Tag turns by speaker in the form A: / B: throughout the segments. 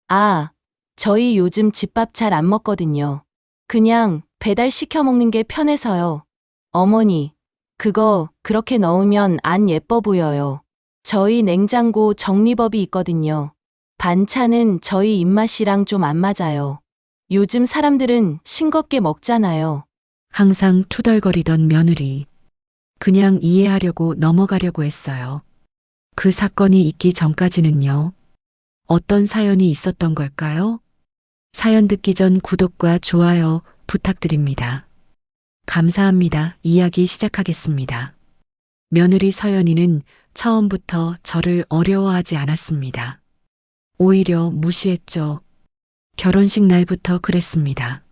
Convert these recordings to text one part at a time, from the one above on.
A: 아, 저희 요즘 집밥 잘 안 먹거든요. 그냥 배달 시켜 먹는 게 편해서요. 어머니, 그거 그렇게 넣으면 안 예뻐 보여요. 저희 냉장고 정리법이 있거든요. 반찬은 저희 입맛이랑 좀 안 맞아요. 요즘 사람들은 싱겁게 먹잖아요.
B: 항상 투덜거리던 며느리. 그냥 이해하려고 넘어가려고 했어요. 그 사건이 있기 전까지는요. 어떤 사연이 있었던 걸까요? 사연 듣기 전 구독과 좋아요 부탁드립니다. 감사합니다. 이야기 시작하겠습니다. 며느리 서연이는 처음부터 저를 어려워하지 않았습니다. 오히려 무시했죠. 결혼식 날부터 그랬습니다.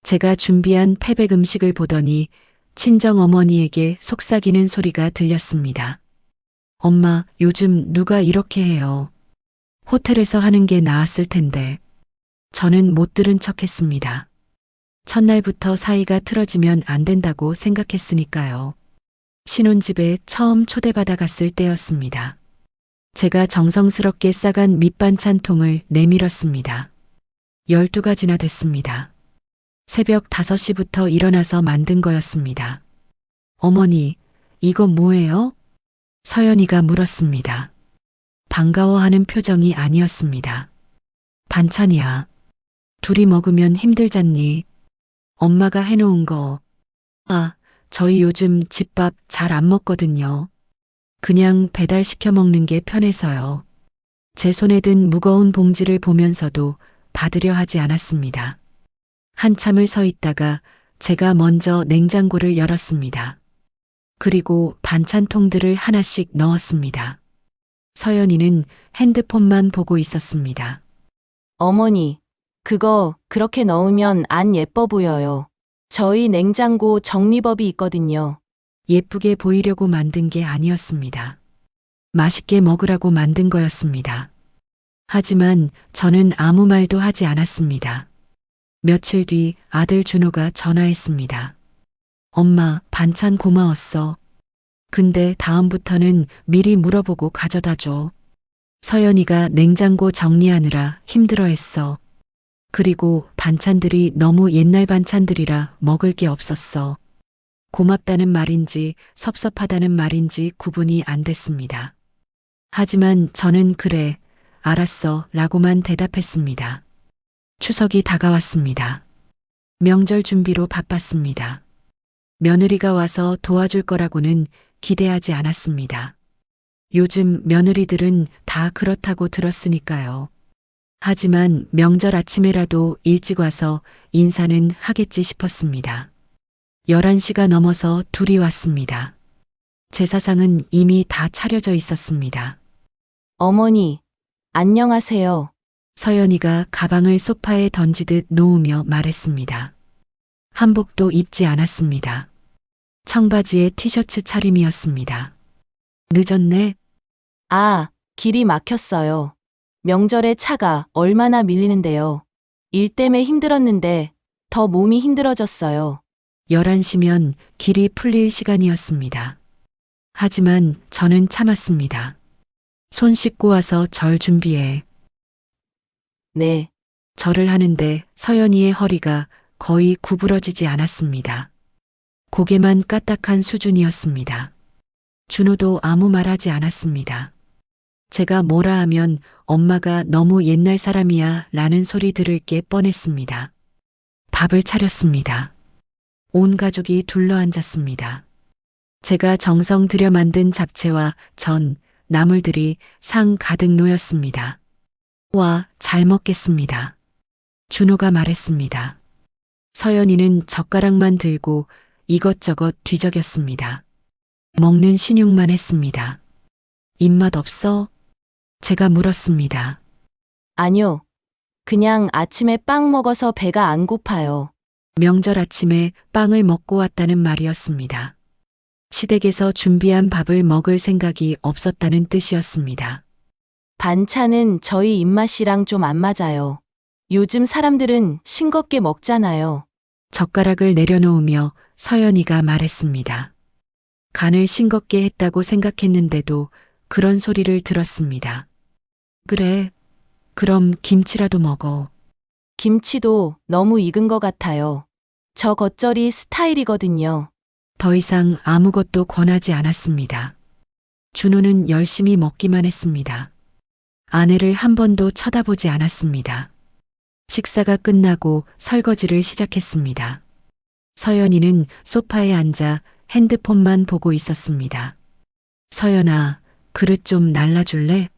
B: 제가 준비한 패백 음식을 보더니 친정 어머니에게 속삭이는 소리가 들렸습니다. 엄마, 요즘 누가 이렇게 해요? 호텔에서 하는 게 나았을 텐데. 저는 못 들은 척 했습니다. 첫날부터 사이가 틀어지면 안 된다고 생각했으니까요. 신혼집에 처음 초대받아 갔을 때였습니다. 제가 정성스럽게 싸간 밑반찬 통을 내밀었습니다. 12가지나 됐습니다. 새벽 5시부터 일어나서 만든 거였습니다. 어머니, 이거 뭐예요? 서연이가 물었습니다. 반가워하는 표정이 아니었습니다. 반찬이야. 둘이 먹으면 힘들잖니. 엄마가 해놓은 거. 아, 저희 요즘 집밥 잘 안 먹거든요. 그냥 배달시켜 먹는 게 편해서요. 제 손에 든 무거운 봉지를 보면서도 받으려 하지 않았습니다. 한참을 서 있다가 제가 먼저 냉장고를 열었습니다. 그리고 반찬통들을 하나씩 넣었습니다. 서연이는 핸드폰만 보고 있었습니다.
A: 어머니, 그거 그렇게 넣으면 안 예뻐 보여요. 저희 냉장고 정리법이 있거든요.
B: 예쁘게 보이려고 만든 게 아니었습니다. 맛있게 먹으라고 만든 거였습니다. 하지만 저는 아무 말도 하지 않았습니다. 며칠 뒤 아들 준호가 전화했습니다. 엄마, 반찬 고마웠어. 근데 다음부터는 미리 물어보고 가져다 줘. 서연이가 냉장고 정리하느라 힘들어했어. 그리고 반찬들이 너무 옛날 반찬들이라 먹을 게 없었어. 고맙다는 말인지 섭섭하다는 말인지 구분이 안 됐습니다. 하지만 저는 그래, 알았어 라고만 대답했습니다. 추석이 다가왔습니다. 명절 준비로 바빴습니다. 며느리가 와서 도와줄 거라고는 기대하지 않았습니다. 요즘 며느리들은 다 그렇다고 들었으니까요. 하지만 명절 아침에라도 일찍 와서 인사는 하겠지 싶었습니다. 11시가 넘어서 둘이 왔습니다. 제사상은 이미 다 차려져 있었습니다.
A: 어머니, 안녕하세요.
B: 서연이가 가방을 소파에 던지듯 놓으며 말했습니다. 한복도 입지 않았습니다. 청바지에 티셔츠 차림이었습니다. 늦었네.
A: 아, 길이 막혔어요. 명절에 차가 얼마나 밀리는데요. 일 때문에 힘들었는데 더 몸이 힘들어졌어요.
B: 11시면 길이 풀릴 시간이었습니다. 하지만 저는 참았습니다. 손 씻고 와서 절 준비해.
A: 네,
B: 절을 하는데 서연이의 허리가 거의 구부러지지 않았습니다. 고개만 까딱한 수준이었습니다. 준호도 아무 말 하지 않았습니다. 제가 뭐라 하면 엄마가 너무 옛날 사람이야 라는 소리 들을 게 뻔했습니다. 밥을 차렸습니다. 온 가족이 둘러앉았습니다. 제가 정성 들여 만든 잡채와 전, 나물들이 상 가득 놓였습니다. 와, 잘 먹겠습니다. 준호가 말했습니다. 서연이는 젓가락만 들고 이것저것 뒤적였습니다. 먹는 신용만 했습니다. 입맛 없어? 제가 물었습니다.
A: 아니요. 그냥 아침에 빵 먹어서 배가 안 고파요.
B: 명절 아침에 빵을 먹고 왔다는 말이었습니다. 시댁에서 준비한 밥을 먹을 생각이 없었다는 뜻이었습니다.
A: 반찬은 저희 입맛이랑 좀 안 맞아요. 요즘 사람들은 싱겁게 먹잖아요.
B: 젓가락을 내려놓으며 서연이가 말했습니다. 간을 싱겁게 했다고 생각했는데도 그런 소리를 들었습니다. 그래, 그럼 김치라도 먹어.
A: 김치도 너무 익은 것 같아요. 저 겉절이 스타일이거든요.
B: 더 이상 아무것도 권하지 않았습니다. 준호는 열심히 먹기만 했습니다. 아내를 한 번도 쳐다보지 않았습니다. 식사가 끝나고 설거지를 시작했습니다. 서연이는 소파에 앉아 핸드폰만 보고 있었습니다. 서연아, 그릇 좀 날라줄래?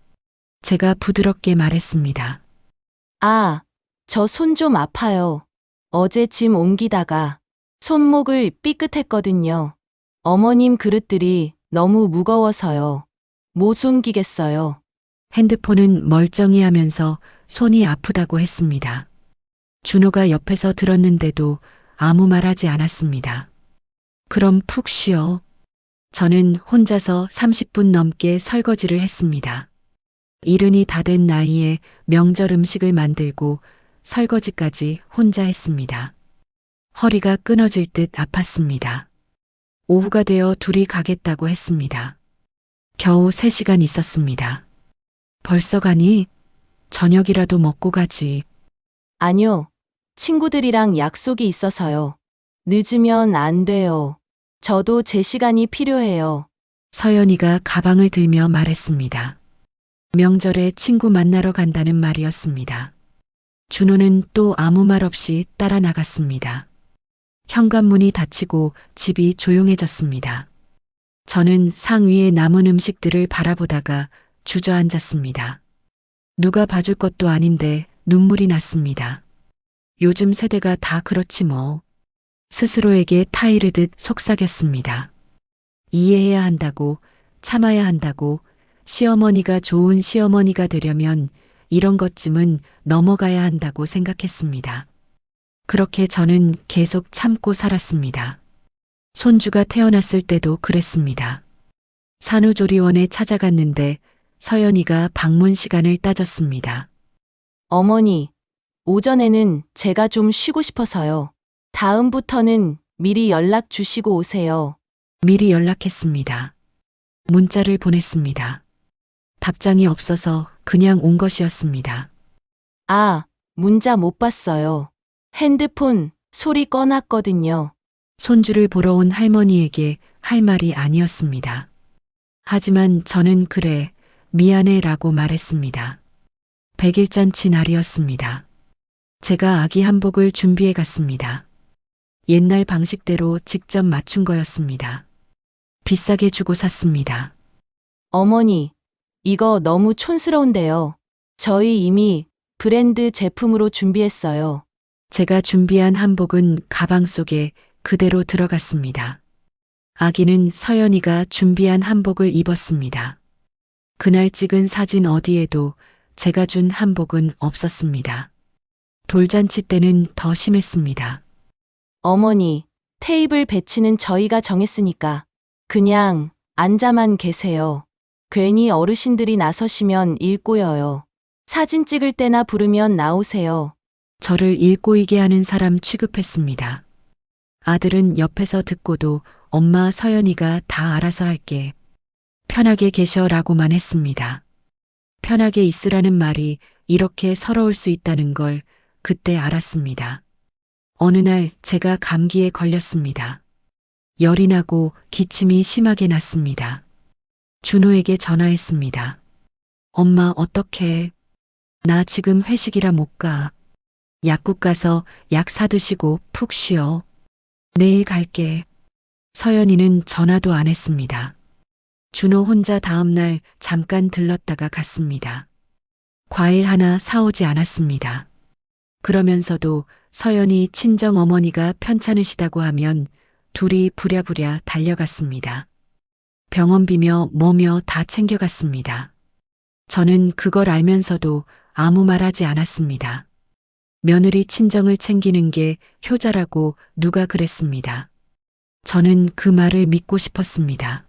B: 제가 부드럽게 말했습니다.
A: 아, 저 손 좀 아파요. 어제 짐 옮기다가 손목을 삐끗했거든요. 어머님 그릇들이 너무 무거워서요. 못 숨기겠어요.
B: 핸드폰은 멀쩡히 하면서 손이 아프다고 했습니다. 준호가 옆에서 들었는데도 아무 말 하지 않았습니다. 그럼 푹 쉬어. 저는 혼자서 30분 넘게 설거지를 했습니다. 이른이 다 된 나이에 명절 음식을 만들고 설거지까지 혼자 했습니다. 허리가 끊어질 듯 아팠습니다. 오후가 되어 둘이 가겠다고 했습니다. 겨우 3시간 있었습니다. 벌써 가니? 저녁이라도 먹고 가지.
A: 아니요. 친구들이랑 약속이 있어서요. 늦으면 안 돼요. 저도 제 시간이 필요해요.
B: 서연이가 가방을 들며 말했습니다. 명절에 친구 만나러 간다는 말이었습니다. 준호는 또 아무 말 없이 따라 나갔습니다. 현관문이 닫히고 집이 조용해졌습니다. 저는 상 위에 남은 음식들을 바라보다가 주저앉았습니다. 누가 봐줄 것도 아닌데 눈물이 났습니다. 요즘 세대가 다 그렇지 뭐. 스스로에게 타이르듯 속삭였습니다. 이해해야 한다고, 참아야 한다고, 시어머니가 좋은 시어머니가 되려면 이런 것쯤은 넘어가야 한다고 생각했습니다. 그렇게 저는 계속 참고 살았습니다. 손주가 태어났을 때도 그랬습니다. 산후조리원에 찾아갔는데 서연이가 방문 시간을 따졌습니다.
A: 어머니, 오전에는 제가 좀 쉬고 싶어서요. 다음부터는 미리 연락 주시고 오세요.
B: 미리 연락했습니다. 문자를 보냈습니다. 답장이 없어서 그냥 온 것이었습니다.
A: 아, 문자 못 봤어요. 핸드폰 소리 꺼놨거든요.
B: 손주를 보러 온 할머니에게 할 말이 아니었습니다. 하지만 저는 그래, 미안해 라고 말했습니다. 100일잔치 날이었습니다. 제가 아기 한복을 준비해 갔습니다. 옛날 방식대로 직접 맞춘 거였습니다. 비싸게 주고 샀습니다.
A: 어머니, 이거 너무 촌스러운데요. 저희 이미 브랜드 제품으로 준비했어요.
B: 제가 준비한 한복은 가방 속에 그대로 들어갔습니다. 아기는 서연이가 준비한 한복을 입었습니다. 그날 찍은 사진 어디에도 제가 준 한복은 없었습니다. 돌잔치 때는 더 심했습니다.
A: 어머니, 테이블 배치는 저희가 정했으니까 그냥 앉아만 계세요. 괜히 어르신들이 나서시면 일 꼬여요. 사진 찍을 때나 부르면 나오세요.
B: 저를 일꼬이게 하는 사람 취급했습니다. 아들은 옆에서 듣고도 엄마 서연이가 다 알아서 할게. 편하게 계셔라고만 했습니다. 편하게 있으라는 말이 이렇게 서러울 수 있다는 걸 그때 알았습니다. 어느 날 제가 감기에 걸렸습니다. 열이 나고 기침이 심하게 났습니다. 준호에게 전화했습니다. 엄마 어떡해? 나 지금 회식이라 못 가. 약국 가서 약 사드시고 푹 쉬어. 내일 갈게. 서연이는 전화도 안 했습니다. 준호 혼자 다음날 잠깐 들렀다가 갔습니다. 과일 하나 사오지 않았습니다. 그러면서도 서연이 친정 어머니가 편찮으시다고 하면 둘이 부랴부랴 달려갔습니다. 병원비며 뭐며 다 챙겨갔습니다. 저는 그걸 알면서도 아무 말 하지 않았습니다. 며느리 친정을 챙기는 게 효자라고 누가 그랬습니다. 저는 그 말을 믿고 싶었습니다.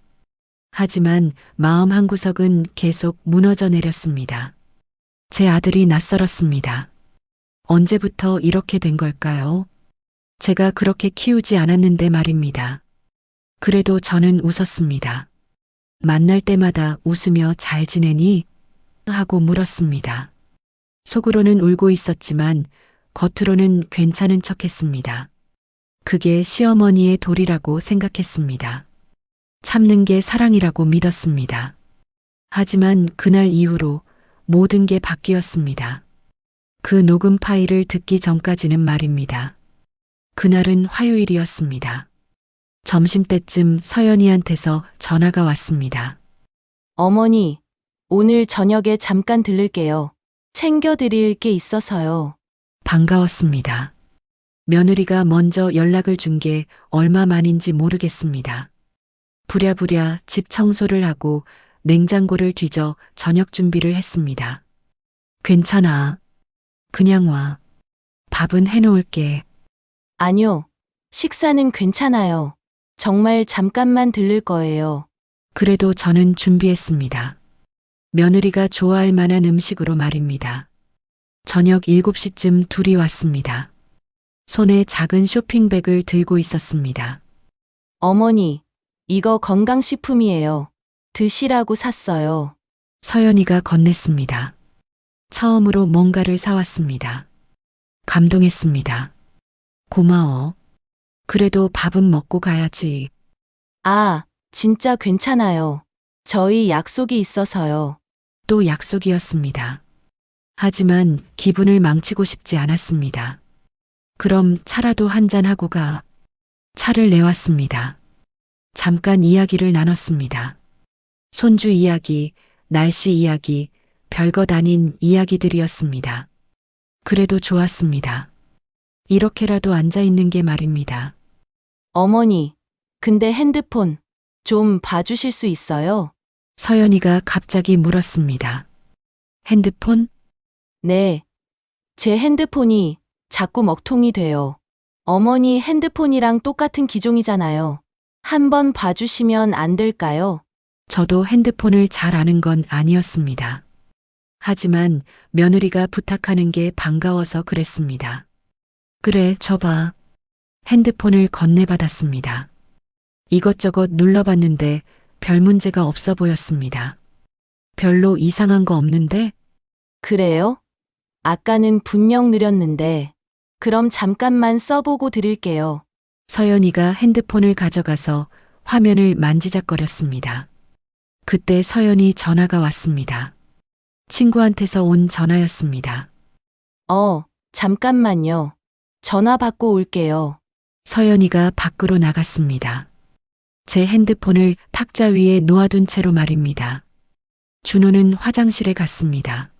B: 하지만 마음 한구석은 계속 무너져 내렸습니다. 제 아들이 낯설었습니다. 언제부터 이렇게 된 걸까요? 제가 그렇게 키우지 않았는데 말입니다. 그래도 저는 웃었습니다. 만날 때마다 웃으며 잘 지내니? 하고 물었습니다. 속으로는 울고 있었지만 겉으로는 괜찮은 척 했습니다. 그게 시어머니의 도리라고 생각했습니다. 참는 게 사랑이라고 믿었습니다. 하지만 그날 이후로 모든 게 바뀌었습니다. 그 녹음 파일을 듣기 전까지는 말입니다. 그날은 화요일이었습니다. 점심때쯤 서연이한테서 전화가 왔습니다.
A: 어머니, 오늘 저녁에 잠깐 들를게요. 챙겨드릴 게 있어서요.
B: 반가웠습니다. 며느리가 먼저 연락을 준 게 얼마 만인지 모르겠습니다. 부랴부랴 집 청소를 하고 냉장고를 뒤져 저녁 준비를 했습니다. 괜찮아. 그냥 와. 밥은 해놓을게.
A: 아니요. 식사는 괜찮아요. 정말 잠깐만 들를 거예요.
B: 그래도 저는 준비했습니다. 며느리가 좋아할 만한 음식으로 말입니다. 저녁 7시쯤 둘이 왔습니다. 손에 작은 쇼핑백을 들고 있었습니다.
A: 어머니, 이거 건강식품이에요. 드시라고 샀어요.
B: 서연이가 건넸습니다. 처음으로 뭔가를 사왔습니다. 감동했습니다. 고마워. 그래도 밥은 먹고 가야지.
A: 아, 진짜 괜찮아요. 저희 약속이 있어서요.
B: 또 약속이었습니다. 하지만 기분을 망치고 싶지 않았습니다. 그럼 차라도 한잔하고 가. 차를 내왔습니다. 잠깐 이야기를 나눴습니다. 손주 이야기, 날씨 이야기, 별것 아닌 이야기들이었습니다. 그래도 좋았습니다. 이렇게라도 앉아 있는 게 말입니다.
A: 어머니, 근데 핸드폰 좀 봐주실 수 있어요?
B: 서연이가 갑자기 물었습니다. 핸드폰?
A: 네. 제 핸드폰이 자꾸 먹통이 돼요. 어머니 핸드폰이랑 똑같은 기종이잖아요. 한번 봐주시면 안 될까요?
B: 저도 핸드폰을 잘 아는 건 아니었습니다. 하지만 며느리가 부탁하는 게 반가워서 그랬습니다. 그래, 줘봐. 핸드폰을 건네받았습니다. 이것저것 눌러봤는데 별 문제가 없어 보였습니다. 별로 이상한 거 없는데?
A: 그래요? 아까는 분명 느렸는데. 그럼 잠깐만 써보고 드릴게요.
B: 서연이가 핸드폰을 가져가서 화면을 만지작거렸습니다. 그때 서연이 전화가 왔습니다. 친구한테서 온 전화였습니다.
A: 잠깐만요. 전화 받고 올게요.
B: 서연이가 밖으로 나갔습니다. 제 핸드폰을 탁자 위에 놓아둔 채로 말입니다. 준호는 화장실에 갔습니다.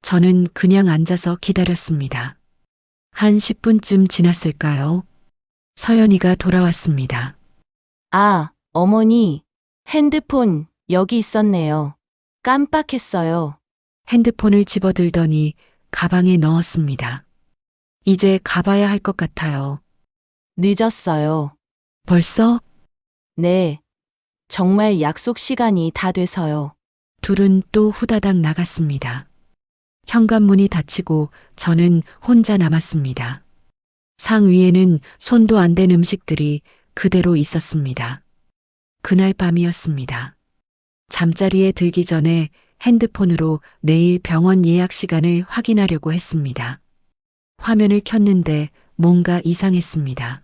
B: 저는 그냥 앉아서 기다렸습니다. 한 10분쯤 지났을까요? 서연이가 돌아왔습니다.
A: 아, 어머니, 핸드폰 여기 있었네요. 깜빡했어요.
B: 핸드폰을 집어들더니 가방에 넣었습니다. 이제 가봐야 할 것 같아요.
A: 늦었어요.
B: 벌써?
A: 네. 정말 약속 시간이 다 돼서요.
B: 둘은 또 후다닥 나갔습니다. 현관문이 닫히고 저는 혼자 남았습니다. 상 위에는 손도 안 댄 음식들이 그대로 있었습니다. 그날 밤이었습니다. 잠자리에 들기 전에 핸드폰으로 내일 병원 예약 시간을 확인하려고 했습니다. 화면을 켰는데 뭔가 이상했습니다.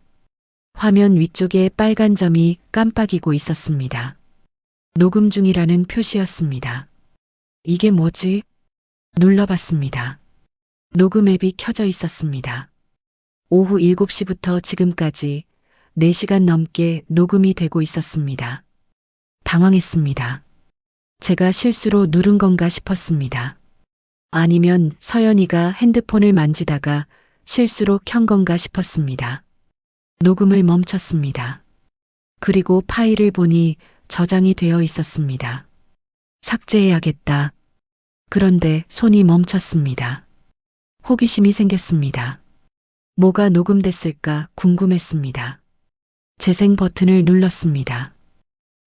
B: 화면 위쪽에 빨간 점이 깜빡이고 있었습니다. 녹음 중이라는 표시였습니다. 이게 뭐지? 눌러봤습니다. 녹음 앱이 켜져 있었습니다. 오후 7시부터 지금까지 4시간 넘게 녹음이 되고 있었습니다. 당황했습니다. 제가 실수로 누른 건가 싶었습니다. 아니면 서연이가 핸드폰을 만지다가 실수로 켠 건가 싶었습니다. 녹음을 멈췄습니다. 그리고 파일을 보니 저장이 되어 있었습니다. 삭제해야겠다. 그런데 손이 멈췄습니다. 호기심이 생겼습니다. 뭐가 녹음됐을까 궁금했습니다. 재생 버튼을 눌렀습니다.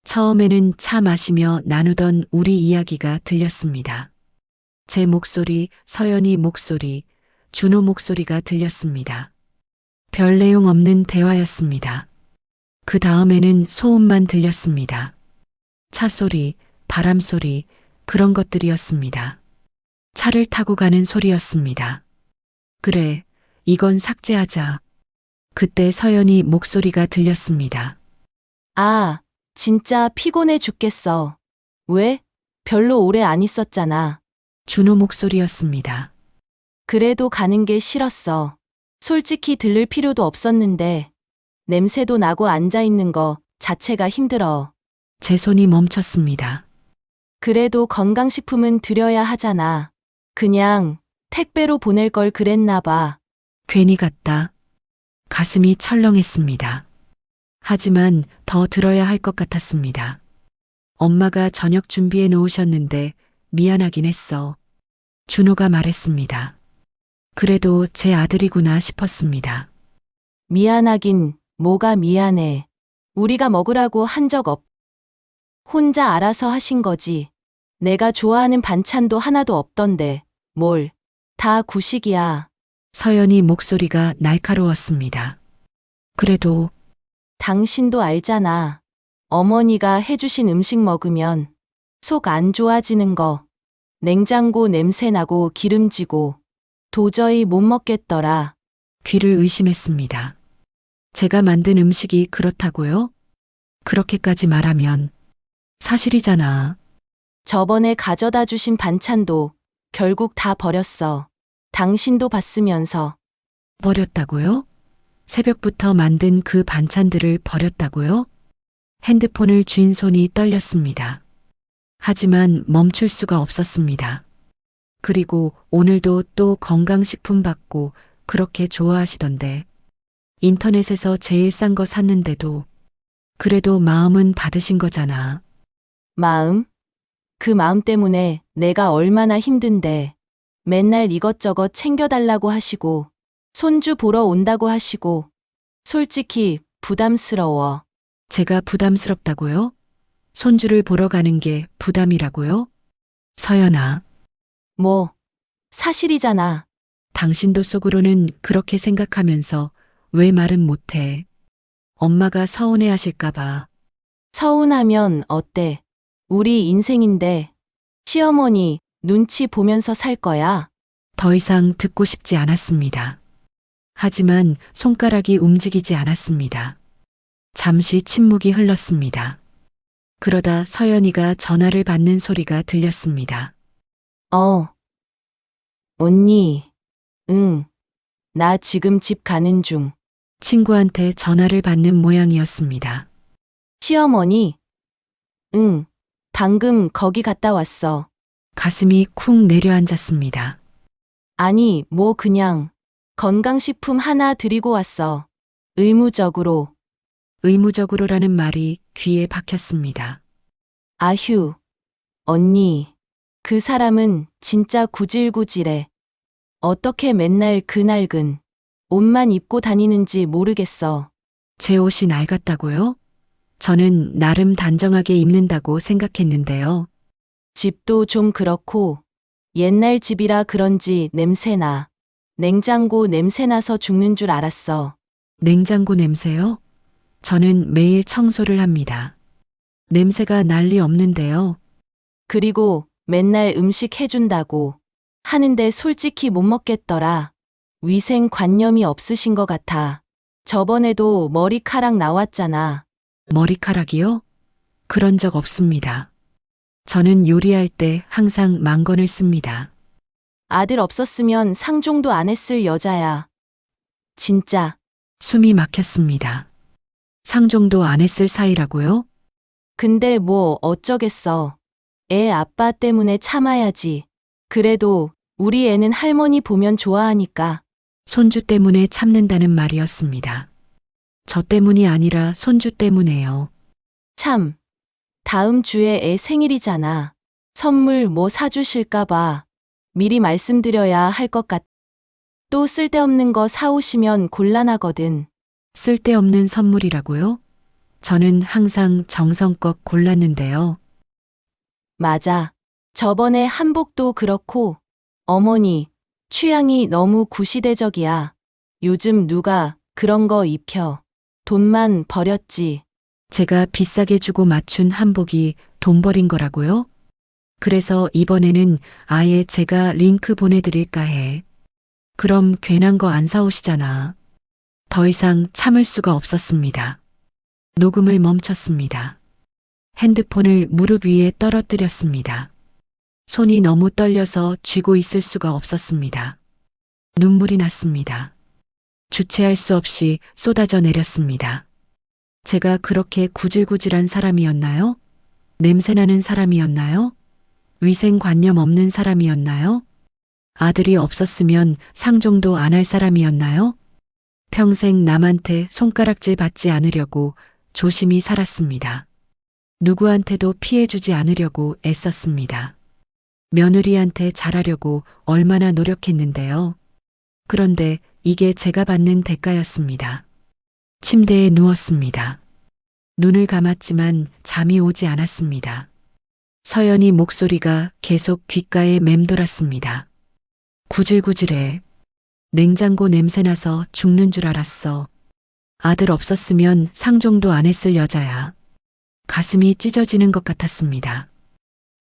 B: 처음에는 차 마시며 나누던 우리 이야기가 들렸습니다. 제 목소리, 서연이 목소리, 준호 목소리가 들렸습니다. 별 내용 없는 대화였습니다. 그 다음에는 소음만 들렸습니다. 차 소리, 바람 소리, 그런 것들이었습니다. 차를 타고 가는 소리였습니다. 그래, 이건 삭제하자. 그때 서연이 목소리가 들렸습니다.
A: 아, 진짜 피곤해 죽겠어. 왜? 별로 오래 안 있었잖아.
B: 준호 목소리였습니다.
A: 그래도 가는 게 싫었어. 솔직히 들를 필요도 없었는데, 냄새도 나고 앉아 있는 거 자체가 힘들어.
B: 제 손이 멈췄습니다.
A: 그래도 건강식품은 드려야 하잖아. 그냥 택배로 보낼 걸 그랬나 봐.
B: 괜히 갔다. 가슴이 철렁했습니다. 하지만 더 들어야 할 것 같았습니다. 엄마가 저녁 준비해 놓으셨는데 미안하긴 했어. 준호가 말했습니다. 그래도 제 아들이구나 싶었습니다.
A: 미안하긴 뭐가 미안해. 우리가 먹으라고 한 적 없. 혼자 알아서 하신 거지. 내가 좋아하는 반찬도 하나도 없던데. 뭘. 다 구식이야.
B: 서연이 목소리가 날카로웠습니다. 그래도
A: 당신도 알잖아. 어머니가 해주신 음식 먹으면 속 안 좋아지는 거. 냉장고 냄새 나고 기름지고 도저히 못 먹겠더라.
B: 귀를 의심했습니다. 제가 만든 음식이 그렇다고요? 그렇게까지 말하면 사실이잖아.
A: 저번에 가져다 주신 반찬도 결국 다 버렸어. 당신도 봤으면서.
B: 버렸다고요? 새벽부터 만든 그 반찬들을 버렸다고요? 핸드폰을 쥔 손이 떨렸습니다. 하지만 멈출 수가 없었습니다. 그리고 오늘도 또 건강식품 받고 그렇게 좋아하시던데 인터넷에서 제일 싼 거 샀는데도 그래도 마음은 받으신 거잖아.
A: 마음? 그 마음 때문에 내가 얼마나 힘든데. 맨날 이것저것 챙겨달라고 하시고, 손주 보러 온다고 하시고, 솔직히 부담스러워.
B: 제가 부담스럽다고요? 손주를 보러 가는 게 부담이라고요? 서연아,
A: 뭐, 사실이잖아.
B: 당신도 속으로는 그렇게 생각하면서 왜 말은 못해? 엄마가 서운해 하실까봐.
A: 서운하면 어때? 우리 인생인데, 시어머니 눈치 보면서 살 거야.
B: 더 이상 듣고 싶지 않았습니다. 하지만 손가락이 움직이지 않았습니다. 잠시 침묵이 흘렀습니다. 그러다 서연이가 전화를 받는 소리가 들렸습니다.
A: 언니. 응. 나 지금 집 가는 중.
B: 친구한테 전화를 받는 모양이었습니다.
A: 시어머니? 응. 방금 거기 갔다 왔어.
B: 가슴이 쿵 내려앉았습니다.
A: 아니, 뭐 그냥 건강식품 하나 드리고 왔어. 의무적으로.
B: 의무적으로라는 말이 귀에 박혔습니다.
A: 아휴. 언니. 그 사람은 진짜 구질구질해. 어떻게 맨날 그 낡은 옷만 입고 다니는지 모르겠어.
B: 제 옷이 낡았다고요? 저는 나름 단정하게 입는다고 생각했는데요.
A: 집도 좀 그렇고 옛날 집이라 그런지 냄새나. 냉장고 냄새나서 죽는 줄 알았어.
B: 냉장고 냄새요? 저는 매일 청소를 합니다. 냄새가 난리 없는데요.
A: 그리고 맨날 음식 해준다고 하는데 솔직히 못 먹겠더라. 위생관념이 없으신 것 같아. 저번에도 머리카락 나왔잖아.
B: 머리카락이요? 그런 적 없습니다. 저는 요리할 때 항상 망건을 씁니다.
A: 아들 없었으면 상종도 안 했을 여자야. 진짜.
B: 숨이 막혔습니다. 상종도 안 했을 사이라고요?
A: 근데 뭐 어쩌겠어. 애 아빠 때문에 참아야지. 그래도 우리 애는 할머니 보면 좋아하니까.
B: 손주 때문에 참는다는 말이었습니다. 저 때문이 아니라 손주 때문에요.
A: 참. 다음 주에 애 생일이잖아. 선물 뭐 사주실까봐 미리 말씀드려야 할 것 같. 또 쓸데없는 거 사오시면 곤란하거든.
B: 쓸데없는 선물이라고요? 저는 항상 정성껏 골랐는데요.
A: 맞아. 저번에 한복도 그렇고 어머니 취향이 너무 구시대적이야. 요즘 누가 그런 거 입혀. 돈만 버렸지.
B: 제가 비싸게 주고 맞춘 한복이 돈 버린 거라고요? 그래서 이번에는 아예 제가 링크 보내드릴까 해. 그럼 괜한 거 안 사오시잖아. 더 이상 참을 수가 없었습니다. 녹음을 멈췄습니다. 핸드폰을 무릎 위에 떨어뜨렸습니다. 손이 너무 떨려서 쥐고 있을 수가 없었습니다. 눈물이 났습니다. 주체할 수 없이 쏟아져 내렸습니다. 제가 그렇게 구질구질한 사람이었나요? 냄새나는 사람이었나요? 위생관념 없는 사람이었나요? 아들이 없었으면 상종도 안 할 사람이었나요? 평생 남한테 손가락질 받지 않으려고 조심히 살았습니다. 누구한테도 피해주지 않으려고 애썼습니다. 며느리한테 잘하려고 얼마나 노력했는데요. 그런데 이게 제가 받는 대가였습니다. 침대에 누웠습니다. 눈을 감았지만 잠이 오지 않았습니다. 서연이 목소리가 계속 귓가에 맴돌았습니다. 구질구질해. 냉장고 냄새나서 죽는 줄 알았어. 아들 없었으면 상종도 안 했을 여자야. 가슴이 찢어지는 것 같았습니다.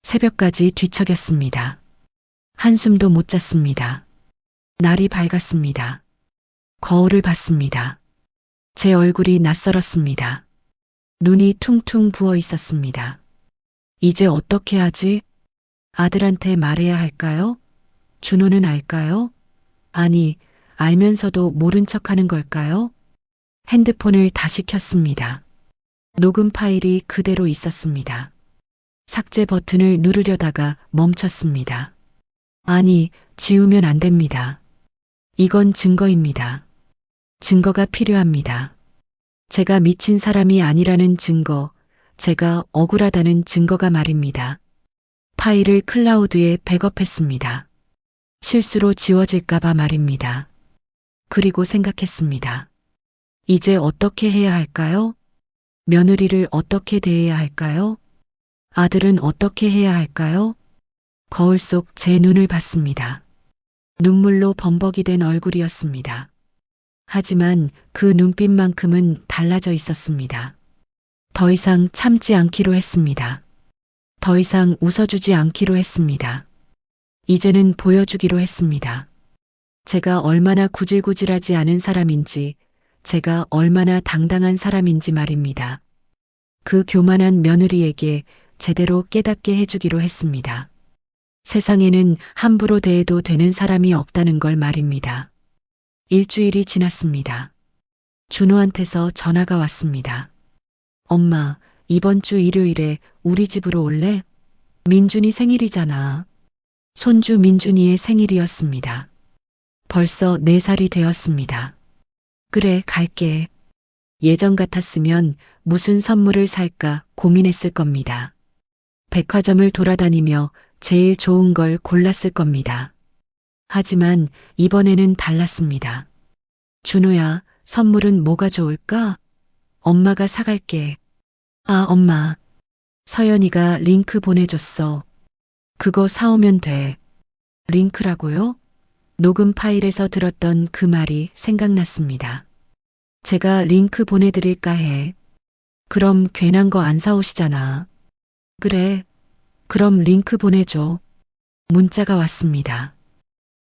B: 새벽까지 뒤척였습니다. 한숨도 못 잤습니다. 날이 밝았습니다. 거울을 봤습니다. 제 얼굴이 낯설었습니다. 눈이 퉁퉁 부어 있었습니다. 이제 어떻게 하지? 아들한테 말해야 할까요? 준호는 알까요? 아니, 알면서도 모른 척 하는 걸까요? 핸드폰을 다시 켰습니다. 녹음 파일이 그대로 있었습니다. 삭제 버튼을 누르려다가 멈췄습니다. 아니, 지우면 안 됩니다. 이건 증거입니다. 증거가 필요합니다. 제가 미친 사람이 아니라는 증거, 제가 억울하다는 증거가 말입니다. 파일을 클라우드에 백업했습니다. 실수로 지워질까봐 말입니다. 그리고 생각했습니다. 이제 어떻게 해야 할까요? 며느리를 어떻게 대해야 할까요? 아들은 어떻게 해야 할까요? 거울 속 제 눈을 봤습니다. 눈물로 범벅이 된 얼굴이었습니다. 하지만 그 눈빛만큼은 달라져 있었습니다. 더 이상 참지 않기로 했습니다. 더 이상 웃어주지 않기로 했습니다. 이제는 보여주기로 했습니다. 제가 얼마나 구질구질하지 않은 사람인지, 제가 얼마나 당당한 사람인지 말입니다. 그 교만한 며느리에게 제대로 깨닫게 해주기로 했습니다. 세상에는 함부로 대해도 되는 사람이 없다는 걸 말입니다. 일주일이 지났습니다. 준호한테서 전화가 왔습니다. 엄마, 이번 주 일요일에 우리 집으로 올래? 민준이 생일이잖아. 손주 민준이의 생일이었습니다. 벌써 4살이 되었습니다. 그래, 갈게. 예전 같았으면 무슨 선물을 살까 고민했을 겁니다. 백화점을 돌아다니며 제일 좋은 걸 골랐을 겁니다. 하지만 이번에는 달랐습니다. 준호야, 선물은 뭐가 좋을까? 엄마가 사갈게. 아, 엄마. 서연이가 링크 보내줬어. 그거 사오면 돼. 링크라고요? 녹음 파일에서 들었던 그 말이 생각났습니다. 제가 링크 보내드릴까 해. 그럼 괜한 거 안 사오시잖아. 그래. 그럼 링크 보내줘. 문자가 왔습니다.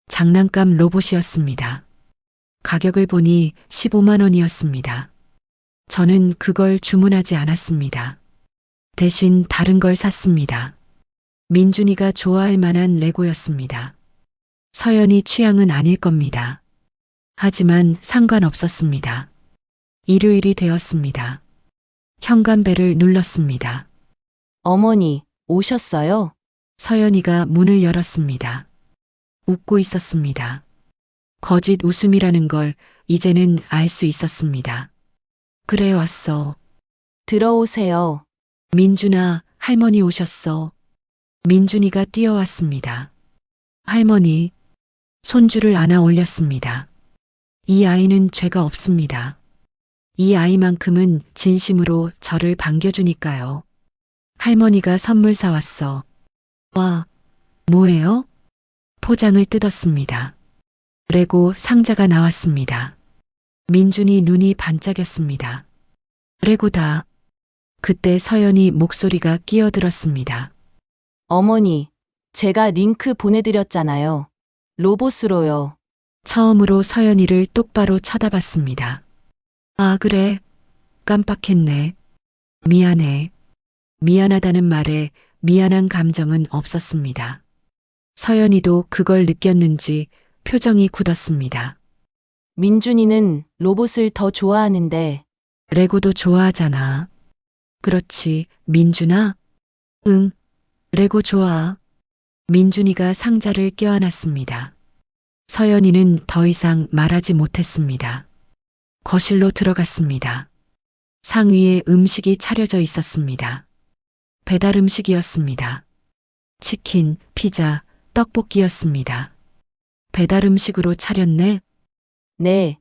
B: 장난감 로봇이었습니다. 가격을 보니 15만 원이었습니다. 저는 그걸 주문하지 않았습니다. 대신 다른 걸 샀습니다. 민준이가 좋아할 만한 레고였습니다. 서연이 취향은 아닐 겁니다. 하지만 상관없었습니다. 일요일이 되었습니다. 현관벨을 눌렀습니다.
A: 어머니, 오셨어요?
B: 서연이가 문을 열었습니다. 웃고 있었습니다. 거짓 웃음이라는 걸 이제는 알 수 있었습니다. 그래, 왔어.
A: 들어오세요.
B: 민준아, 할머니 오셨어. 민준이가 뛰어왔습니다. 할머니, 손주를 안아 올렸습니다. 이 아이는 죄가 없습니다. 이 아이만큼은 진심으로 저를 반겨주니까요. 할머니가 선물 사왔어. 와, 뭐예요? 포장을 뜯었습니다. 레고 상자가 나왔습니다. 민준이 눈이 반짝였습니다. 레고다. 그때 서연이 목소리가 끼어들었습니다.
A: 어머니, 제가 링크 보내드렸잖아요. 로봇으로요.
B: 처음으로 서연이를 똑바로 쳐다봤습니다. 아, 그래. 깜빡했네. 미안해. 미안하다는 말에 미안한 감정은 없었습니다. 서연이도 그걸 느꼈는지 표정이 굳었습니다.
A: 민준이는 로봇을 더 좋아하는데,
B: 레고도 좋아하잖아. 그렇지, 민준아? 응, 레고 좋아. 민준이가 상자를 껴안았습니다. 서연이는 더 이상 말하지 못했습니다. 거실로 들어갔습니다. 상 위에 음식이 차려져 있었습니다. 배달 음식이었습니다. 치킨, 피자, 떡볶이였습니다. 배달 음식으로 차렸네?
A: 네,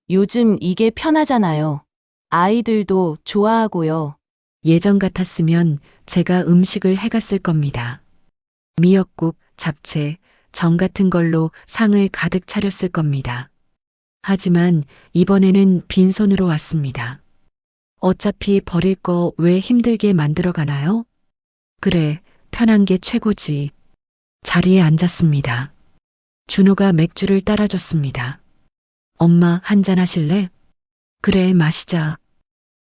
A: 요즘 이게 편하잖아요. 아이들도 좋아하고요.
B: 예전 같았으면 제가 음식을 해갔을 겁니다. 미역국, 잡채, 정 같은 걸로 상을 가득 차렸을 겁니다. 하지만 이번에는 빈손으로 왔습니다. 어차피 버릴 거 왜 힘들게 만들어 가나요? 그래, 편한 게 최고지. 자리에 앉았습니다. 준호가 맥주를 따라줬습니다. 엄마 한잔 하실래? 그래, 마시자.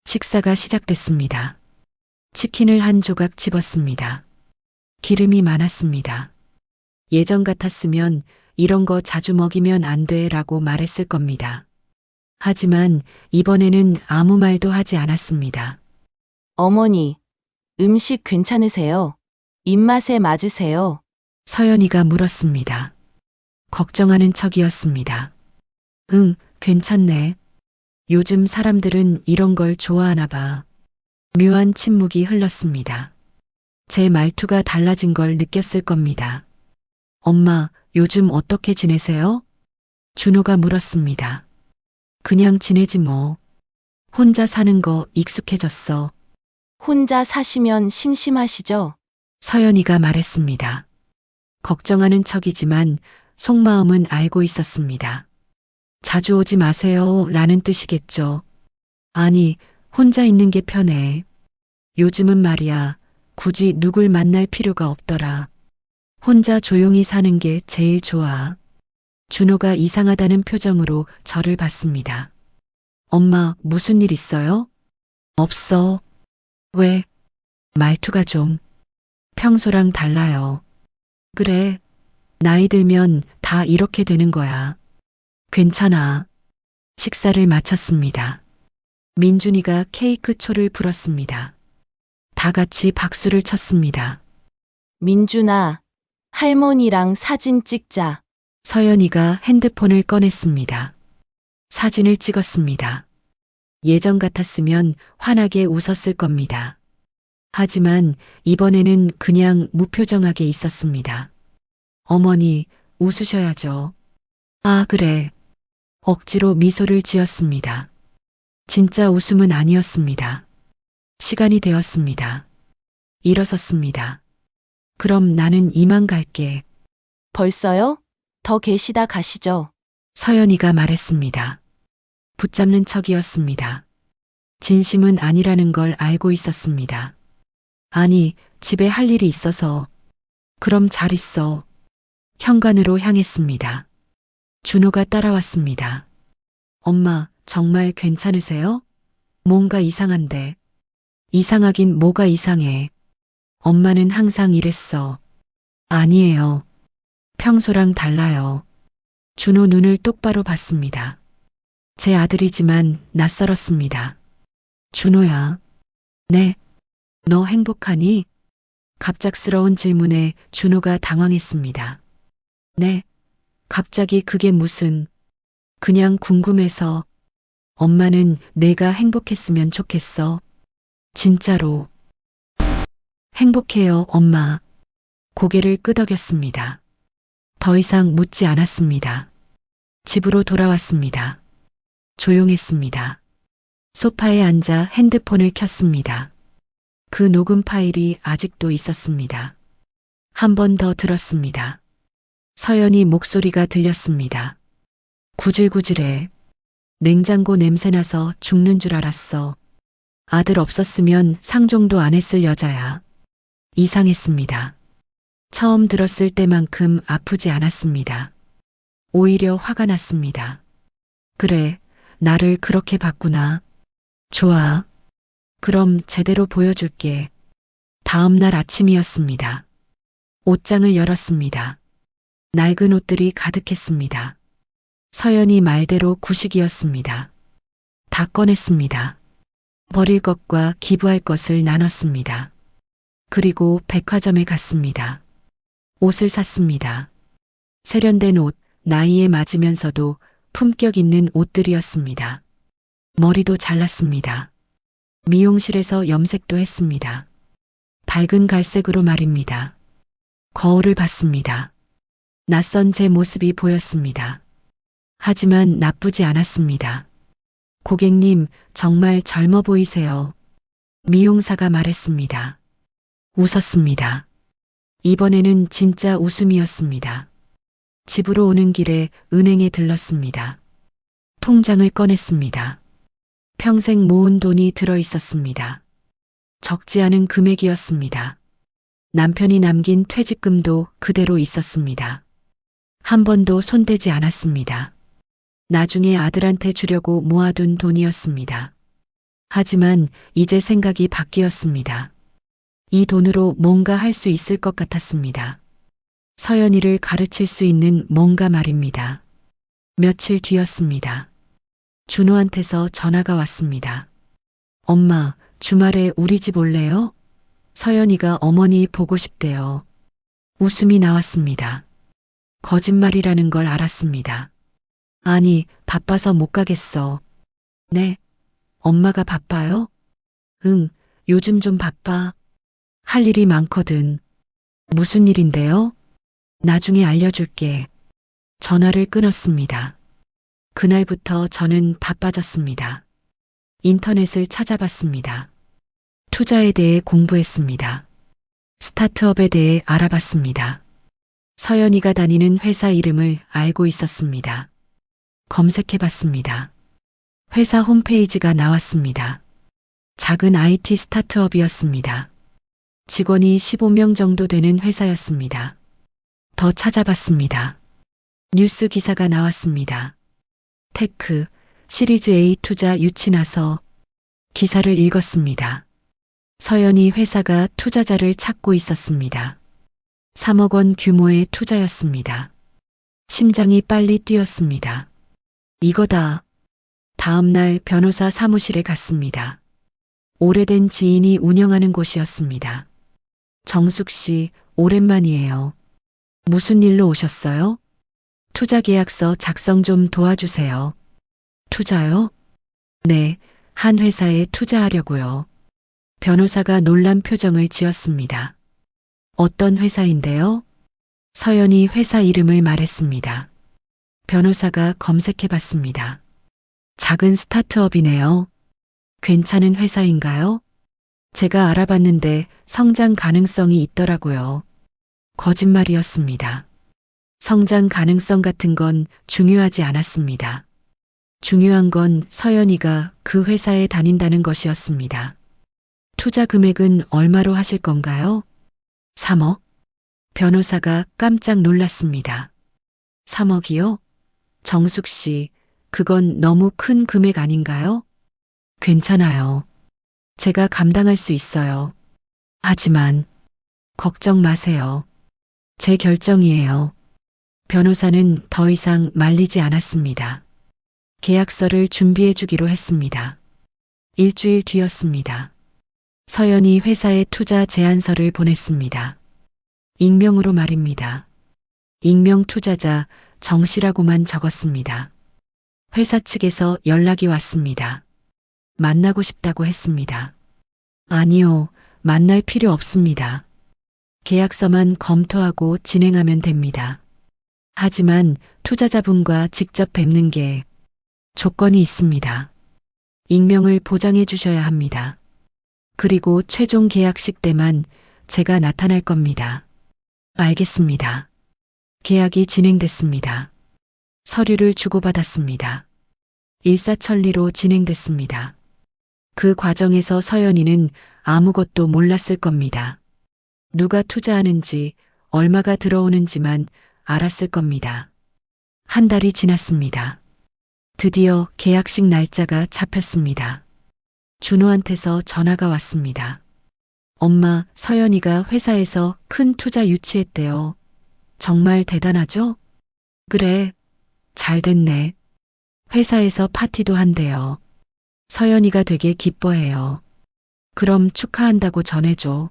B: 식사가 시작됐습니다. 치킨을 한 조각 집었습니다. 기름이 많았습니다. 예전 같았으면 이런 거 자주 먹이면 안 돼 라고 말했을 겁니다. 하지만 이번에는 아무 말도 하지 않았습니다.
A: 어머니, 음식 괜찮으세요? 입맛에 맞으세요?
B: 서연이가 물었습니다. 걱정하는 척이었습니다. 응, 괜찮네. 요즘 사람들은 이런 걸 좋아하나 봐. 묘한 침묵이 흘렀습니다. 제 말투가 달라진 걸 느꼈을 겁니다. 엄마, 요즘 어떻게 지내세요? 준호가 물었습니다. 그냥 지내지 뭐. 혼자 사는 거 익숙해졌어.
A: 혼자 사시면 심심하시죠?
B: 서연이가 말했습니다. 걱정하는 척이지만 속마음은 알고 있었습니다. 자주 오지 마세요 라는 뜻이겠죠. 아니, 혼자 있는 게 편해. 요즘은 말이야, 굳이 누굴 만날 필요가 없더라. 혼자 조용히 사는 게 제일 좋아. 준호가 이상하다는 표정으로 저를 봤습니다. 엄마, 무슨 일 있어요? 없어. 왜? 말투가 좀 평소랑 달라요. 그래. 나이 들면 다 이렇게 되는 거야. 괜찮아. 식사를 마쳤습니다. 민준이가 케이크 초를 불었습니다. 다 같이 박수를 쳤습니다.
A: 민준아, 할머니랑 사진 찍자.
B: 서연이가 핸드폰을 꺼냈습니다. 사진을 찍었습니다. 예전 같았으면 환하게 웃었을 겁니다. 하지만 이번에는 그냥 무표정하게 있었습니다. 어머니, 웃으셔야죠. 아, 그래. 억지로 미소를 지었습니다. 진짜 웃음은 아니었습니다. 시간이 되었습니다. 일어섰습니다. 그럼 나는 이만 갈게.
A: 벌써요? 더 계시다 가시죠.
B: 서연이가 말했습니다. 붙잡는 척이었습니다. 진심은 아니라는 걸 알고 있었습니다. 아니, 집에 할 일이 있어서. 그럼 잘 있어. 현관으로 향했습니다. 준호가 따라왔습니다. 엄마, 정말 괜찮으세요? 뭔가 이상한데. 이상하긴 뭐가 이상해. 엄마는 항상 이랬어. 아니에요. 평소랑 달라요. 준호 눈을 똑바로 봤습니다. 제 아들이지만 낯설었습니다. 준호야. 네. 너 행복하니? 갑작스러운 질문에 준호가 당황했습니다. 네. 갑자기 그게 무슨. 그냥 궁금해서. 엄마는 내가 행복했으면 좋겠어. 진짜로. 행복해요, 엄마. 고개를 끄덕였습니다. 더 이상 묻지 않았습니다. 집으로 돌아왔습니다. 조용했습니다. 소파에 앉아 핸드폰을 켰습니다. 그 녹음 파일이 아직도 있었습니다. 한 번 더 들었습니다. 서연이 목소리가 들렸습니다. 구질구질해. 냉장고 냄새나서 죽는 줄 알았어. 아들 없었으면 상종도 안 했을 여자야. 이상했습니다. 처음 들었을 때만큼 아프지 않았습니다. 오히려 화가 났습니다. 그래, 나를 그렇게 봤구나. 좋아. 그럼 제대로 보여줄게. 다음 날 아침이었습니다. 옷장을 열었습니다. 낡은 옷들이 가득했습니다. 서연이 말대로 구식이었습니다. 다 꺼냈습니다. 버릴 것과 기부할 것을 나눴습니다. 그리고 백화점에 갔습니다. 옷을 샀습니다. 세련된 옷, 나이에 맞으면서도 품격 있는 옷들이었습니다. 머리도 잘랐습니다. 미용실에서 염색도 했습니다. 밝은 갈색으로 말입니다. 거울을 봤습니다. 낯선 제 모습이 보였습니다. 하지만 나쁘지 않았습니다. 고객님, 정말 젊어 보이세요. 미용사가 말했습니다. 웃었습니다. 이번에는 진짜 웃음이었습니다. 집으로 오는 길에 은행에 들렀습니다. 통장을 꺼냈습니다. 평생 모은 돈이 들어 있었습니다. 적지 않은 금액이었습니다. 남편이 남긴 퇴직금도 그대로 있었습니다. 한 번도 손대지 않았습니다. 나중에 아들한테 주려고 모아둔 돈이었습니다. 하지만 이제 생각이 바뀌었습니다. 이 돈으로 뭔가 할 수 있을 것 같았습니다. 서연이를 가르칠 수 있는 뭔가 말입니다. 며칠 뒤였습니다. 준호한테서 전화가 왔습니다. 엄마, 주말에 우리 집 올래요? 서연이가 어머니 보고 싶대요. 웃음이 나왔습니다. 거짓말이라는 걸 알았습니다. 아니, 바빠서 못 가겠어. 네? 엄마가 바빠요? 응, 요즘 좀 바빠. 할 일이 많거든. 무슨 일인데요? 나중에 알려줄게. 전화를 끊었습니다. 그날부터 저는 바빠졌습니다. 인터넷을 찾아봤습니다. 투자에 대해 공부했습니다. 스타트업에 대해 알아봤습니다. 서연이가 다니는 회사 이름을 알고 있었습니다. 검색해봤습니다. 회사 홈페이지가 나왔습니다. 작은 IT 스타트업이었습니다. 직원이 15명 정도 되는 회사였습니다. 더 찾아봤습니다. 뉴스 기사가 나왔습니다. 테크, 시리즈 A 투자 유치나서 기사를 읽었습니다. 서연이 회사가 투자자를 찾고 있었습니다. 3억 원 규모의 투자였습니다. 심장이 빨리 뛰었습니다. 이거다. 다음 날 변호사 사무실에 갔습니다. 오래된 지인이 운영하는 곳이었습니다. 정숙 씨, 오랜만이에요. 무슨 일로 오셨어요? 투자 계약서 작성 좀 도와주세요. 투자요? 네, 한 회사에 투자하려고요. 변호사가 놀란 표정을 지었습니다. 어떤 회사인데요? 서연이 회사 이름을 말했습니다. 변호사가 검색해 봤습니다. 작은 스타트업이네요. 괜찮은 회사인가요? 제가 알아봤는데 성장 가능성이 있더라고요. 거짓말이었습니다. 성장 가능성 같은 건 중요하지 않았습니다. 중요한 건 서연이가 그 회사에 다닌다는 것이었습니다. 투자 금액은 얼마로 하실 건가요? 3억? 변호사가 깜짝 놀랐습니다. 3억이요? 정숙 씨, 그건 너무 큰 금액 아닌가요? 괜찮아요. 제가 감당할 수 있어요. 하지만, 걱정 마세요. 제 결정이에요. 변호사는 더 이상 말리지 않았습니다. 계약서를 준비해 주기로 했습니다. 일주일 뒤였습니다. 서연이 회사에 투자 제안서를 보냈습니다. 익명으로 말입니다. 익명 투자자 정 씨라고만 적었습니다. 회사 측에서 연락이 왔습니다. 만나고 싶다고 했습니다. 아니요, 만날 필요 없습니다. 계약서만 검토하고 진행하면 됩니다. 하지만 투자자분과 직접 뵙는 게 조건이 있습니다. 익명을 보장해 주셔야 합니다. 그리고 최종 계약식 때만 제가 나타날 겁니다. 알겠습니다. 계약이 진행됐습니다. 서류를 주고받았습니다. 일사천리로 진행됐습니다. 그 과정에서 서연이는 아무것도 몰랐을 겁니다. 누가 투자하는지, 얼마가 들어오는지만 알았을 겁니다. 한 달이 지났습니다. 드디어 계약식 날짜가 잡혔습니다. 준호한테서 전화가 왔습니다. 엄마, 서연이가 회사에서 큰 투자 유치했대요. 정말 대단하죠? 그래, 잘 됐네. 회사에서 파티도 한대요. 서연이가 되게 기뻐해요. 그럼 축하한다고 전해줘.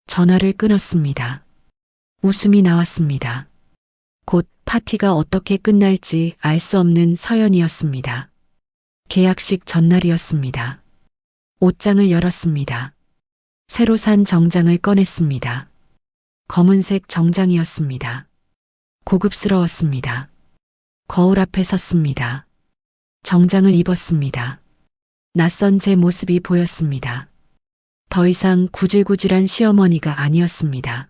B: 전화를 끊었습니다. 웃음이 나왔습니다. 곧 파티가 어떻게 끝날지 알 수 없는 서연이었습니다. 계약식 전날이었습니다. 옷장을 열었습니다. 새로 산 정장을 꺼냈습니다. 검은색 정장이었습니다. 고급스러웠습니다. 거울 앞에 섰습니다. 정장을 입었습니다. 낯선 제 모습이 보였습니다. 더 이상 구질구질한 시어머니가 아니었습니다.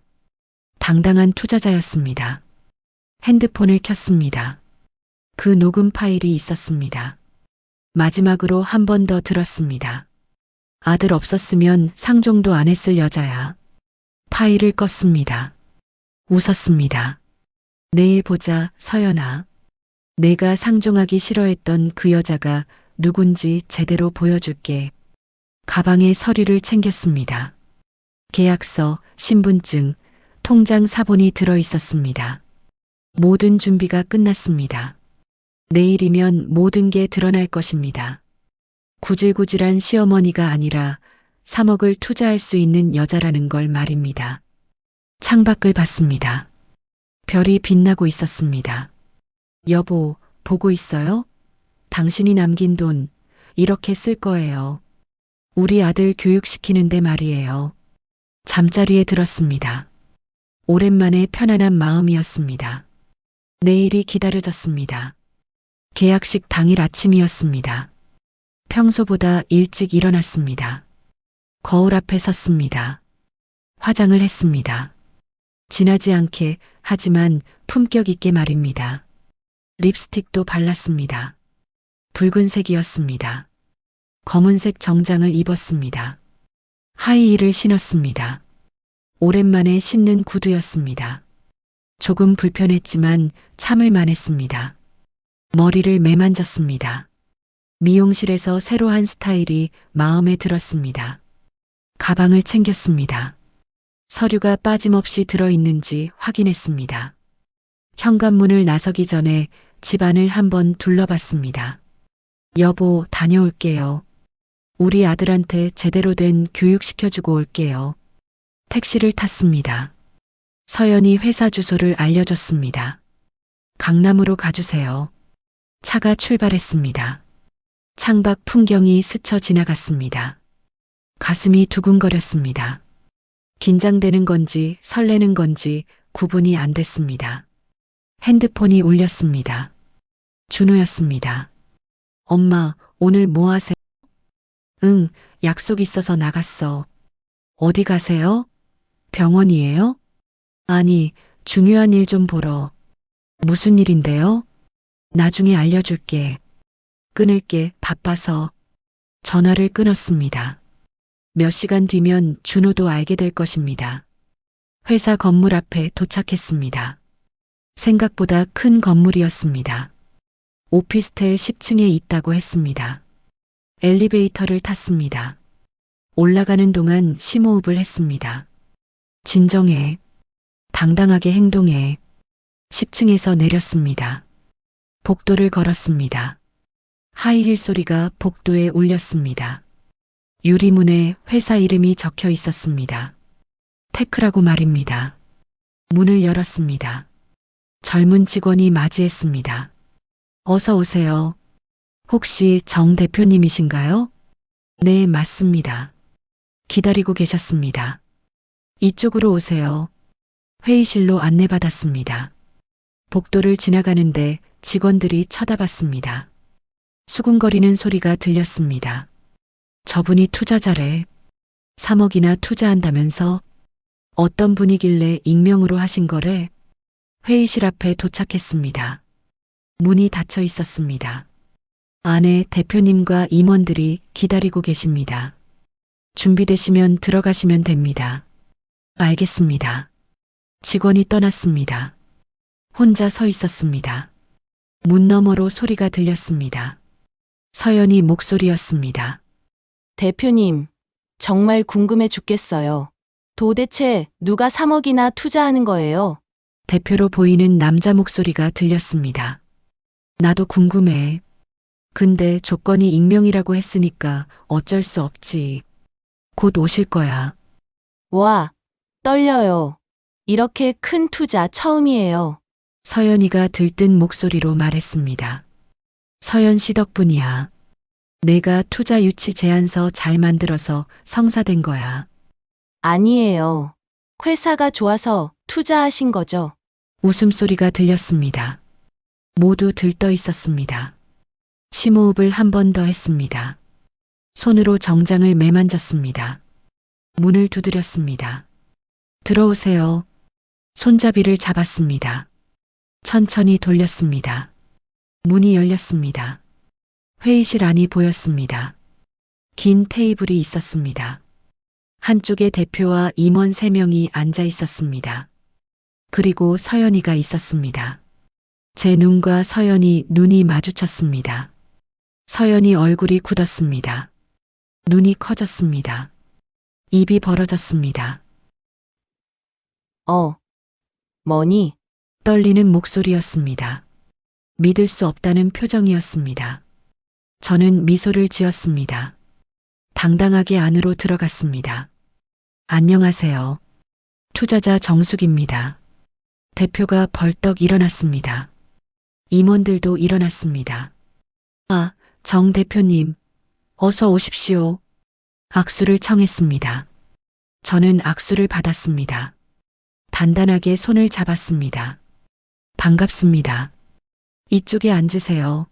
B: 당당한 투자자였습니다. 핸드폰을 켰습니다. 그 녹음 파일이 있었습니다. 마지막으로 한 번 더 들었습니다. 아들 없었으면 상종도 안 했을 여자야. 파일을 껐습니다. 웃었습니다. 내일 보자, 서연아. 내가 상종하기 싫어했던 그 여자가 누군지 제대로 보여줄게. 가방에 서류를 챙겼습니다. 계약서, 신분증, 통장 사본이 들어 있었습니다. 모든 준비가 끝났습니다. 내일이면 모든 게 드러날 것입니다. 구질구질한 시어머니가 아니라 3억을 투자할 수 있는 여자라는 걸 말입니다. 창밖을 봤습니다. 별이 빛나고 있었습니다. 여보, 보고 있어요? 당신이 남긴 돈 이렇게 쓸 거예요. 우리 아들 교육시키는데 말이에요. 잠자리에 들었습니다. 오랜만에 편안한 마음이었습니다. 내일이 기다려졌습니다. 계약식 당일 아침이었습니다. 평소보다 일찍 일어났습니다. 거울 앞에 섰습니다. 화장을 했습니다. 진하지 않게 하지만 품격 있게 말입니다. 립스틱도 발랐습니다. 붉은색이었습니다. 검은색 정장을 입었습니다. 하이힐을 신었습니다. 오랜만에 신는 구두였습니다. 조금 불편했지만 참을 만했습니다. 머리를 매만졌습니다. 미용실에서 새로 한 스타일이 마음에 들었습니다. 가방을 챙겼습니다. 서류가 빠짐없이 들어있는지 확인했습니다. 현관문을 나서기 전에 집안을 한번 둘러봤습니다. 여보, 다녀올게요. 우리 아들한테 제대로 된 교육 시켜주고 올게요. 택시를 탔습니다. 서연이 회사 주소를 알려줬습니다. 강남으로 가주세요. 차가 출발했습니다. 창밖 풍경이 스쳐 지나갔습니다. 가슴이 두근거렸습니다. 긴장되는 건지 설레는 건지 구분이 안 됐습니다. 핸드폰이 울렸습니다. 준호였습니다. 엄마, 오늘 뭐 하세요? 응, 약속 있어서 나갔어. 어디 가세요? 병원이에요? 아니, 중요한 일 좀 보러. 무슨 일인데요? 나중에 알려줄게. 끊을게, 바빠서. 전화를 끊었습니다. 몇 시간 뒤면 준호도 알게 될 것입니다. 회사 건물 앞에 도착했습니다. 생각보다 큰 건물이었습니다. 오피스텔 10층에 있다고 했습니다. 엘리베이터를 탔습니다. 올라가는 동안 심호흡을 했습니다. 진정해. 당당하게 행동해. 10층에서 내렸습니다. 복도를 걸었습니다. 하이힐 소리가 복도에 울렸습니다. 유리문에 회사 이름이 적혀 있었습니다. 테크라고 말입니다. 문을 열었습니다. 젊은 직원이 맞이했습니다. 어서 오세요. 혹시 정 대표님이신가요? 네, 맞습니다. 기다리고 계셨습니다. 이쪽으로 오세요. 회의실로 안내받았습니다. 복도를 지나가는데 직원들이 쳐다봤습니다. 수군거리는 소리가 들렸습니다. 저분이 투자자래. 3억이나 투자한다면서 어떤 분이길래 익명으로 하신 거래? 회의실 앞에 도착했습니다. 문이 닫혀 있었습니다. 안에 대표님과 임원들이 기다리고 계십니다. 준비되시면 들어가시면 됩니다. 알겠습니다. 직원이 떠났습니다. 혼자 서 있었습니다. 문 너머로 소리가 들렸습니다. 서연이 목소리였습니다.
A: 대표님, 정말 궁금해 죽겠어요. 도대체 누가 3억이나 투자하는 거예요?
B: 대표로 보이는 남자 목소리가 들렸습니다. 나도 궁금해. 근데 조건이 익명이라고 했으니까 어쩔 수 없지. 곧 오실 거야.
A: 와, 떨려요. 이렇게 큰 투자 처음이에요.
B: 서연이가 들뜬 목소리로 말했습니다. 서연 씨 덕분이야. 내가 투자 유치 제안서 잘 만들어서 성사된 거야.
A: 아니에요. 회사가 좋아서 투자하신 거죠.
B: 웃음소리가 들렸습니다. 모두 들떠 있었습니다. 심호흡을 한 번 더 했습니다. 손으로 정장을 매만졌습니다. 문을 두드렸습니다. 들어오세요. 손잡이를 잡았습니다. 천천히 돌렸습니다. 문이 열렸습니다. 회의실 안이 보였습니다. 긴 테이블이 있었습니다. 한쪽에 대표와 임원 3명이 앉아 있었습니다. 그리고 서연이가 있었습니다. 제 눈과 서연이 눈이 마주쳤습니다. 서연이 얼굴이 굳었습니다. 눈이 커졌습니다. 입이 벌어졌습니다.
A: 뭐니?
B: 떨리는 목소리였습니다. 믿을 수 없다는 표정이었습니다. 저는 미소를 지었습니다. 당당하게 안으로 들어갔습니다. 안녕하세요. 투자자 정숙입니다. 대표가 벌떡 일어났습니다. 임원들도 일어났습니다. 아, 정 대표님, 어서 오십시오. 악수를 청했습니다. 저는 악수를 받았습니다. 단단하게 손을 잡았습니다. 반갑습니다. 이쪽에 앉으세요.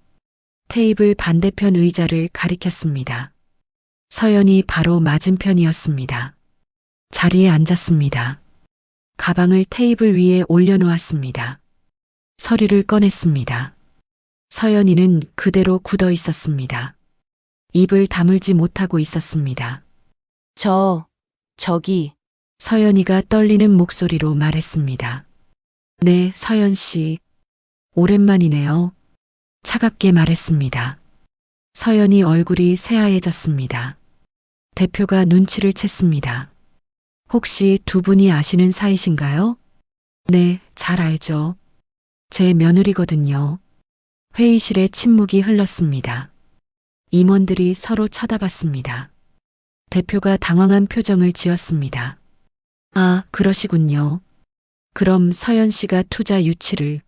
B: 테이블 반대편 의자를 가리켰습니다. 서연이 바로 맞은편이었습니다. 자리에 앉았습니다. 가방을 테이블 위에 올려놓았습니다. 서류를 꺼냈습니다. 서연이는 그대로 굳어 있었습니다. 입을 다물지 못하고 있었습니다.
A: 저기,
B: 서연이가 떨리는 목소리로 말했습니다. 네, 서연 씨. 오랜만이네요. 차갑게 말했습니다. 서연이 얼굴이 새하얘졌습니다. 대표가 눈치를 챘습니다. 혹시 두 분이 아시는 사이신가요? 네, 잘 알죠. 제 며느리거든요. 회의실에 침묵이 흘렀습니다. 임원들이 서로 쳐다봤습니다. 대표가 당황한 표정을 지었습니다. 아, 그러시군요. 그럼 서연 씨가 투자 유치를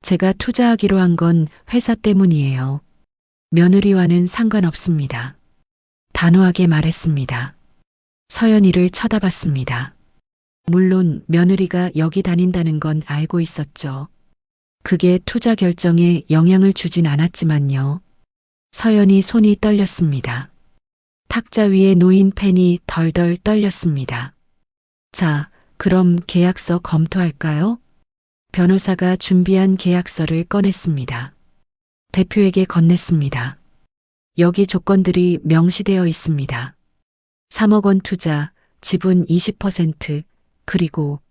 B: 제가 투자하기로 한 건 회사 때문이에요. 며느리와는 상관없습니다. 단호하게 말했습니다. 서연이를 쳐다봤습니다. 물론 며느리가 여기 다닌다는 건 알고 있었죠. 그게 투자 결정에 영향을 주진 않았지만요. 서연이 손이 떨렸습니다. 탁자 위에 놓인 펜이 덜덜 떨렸습니다. 자, 그럼 계약서 검토할까요? 변호사가 준비한 계약서를 꺼냈습니다. 대표에게 건넸습니다. 여기 조건들이 명시되어 있습니다. 3억 원 투자, 지분 20%, 그리고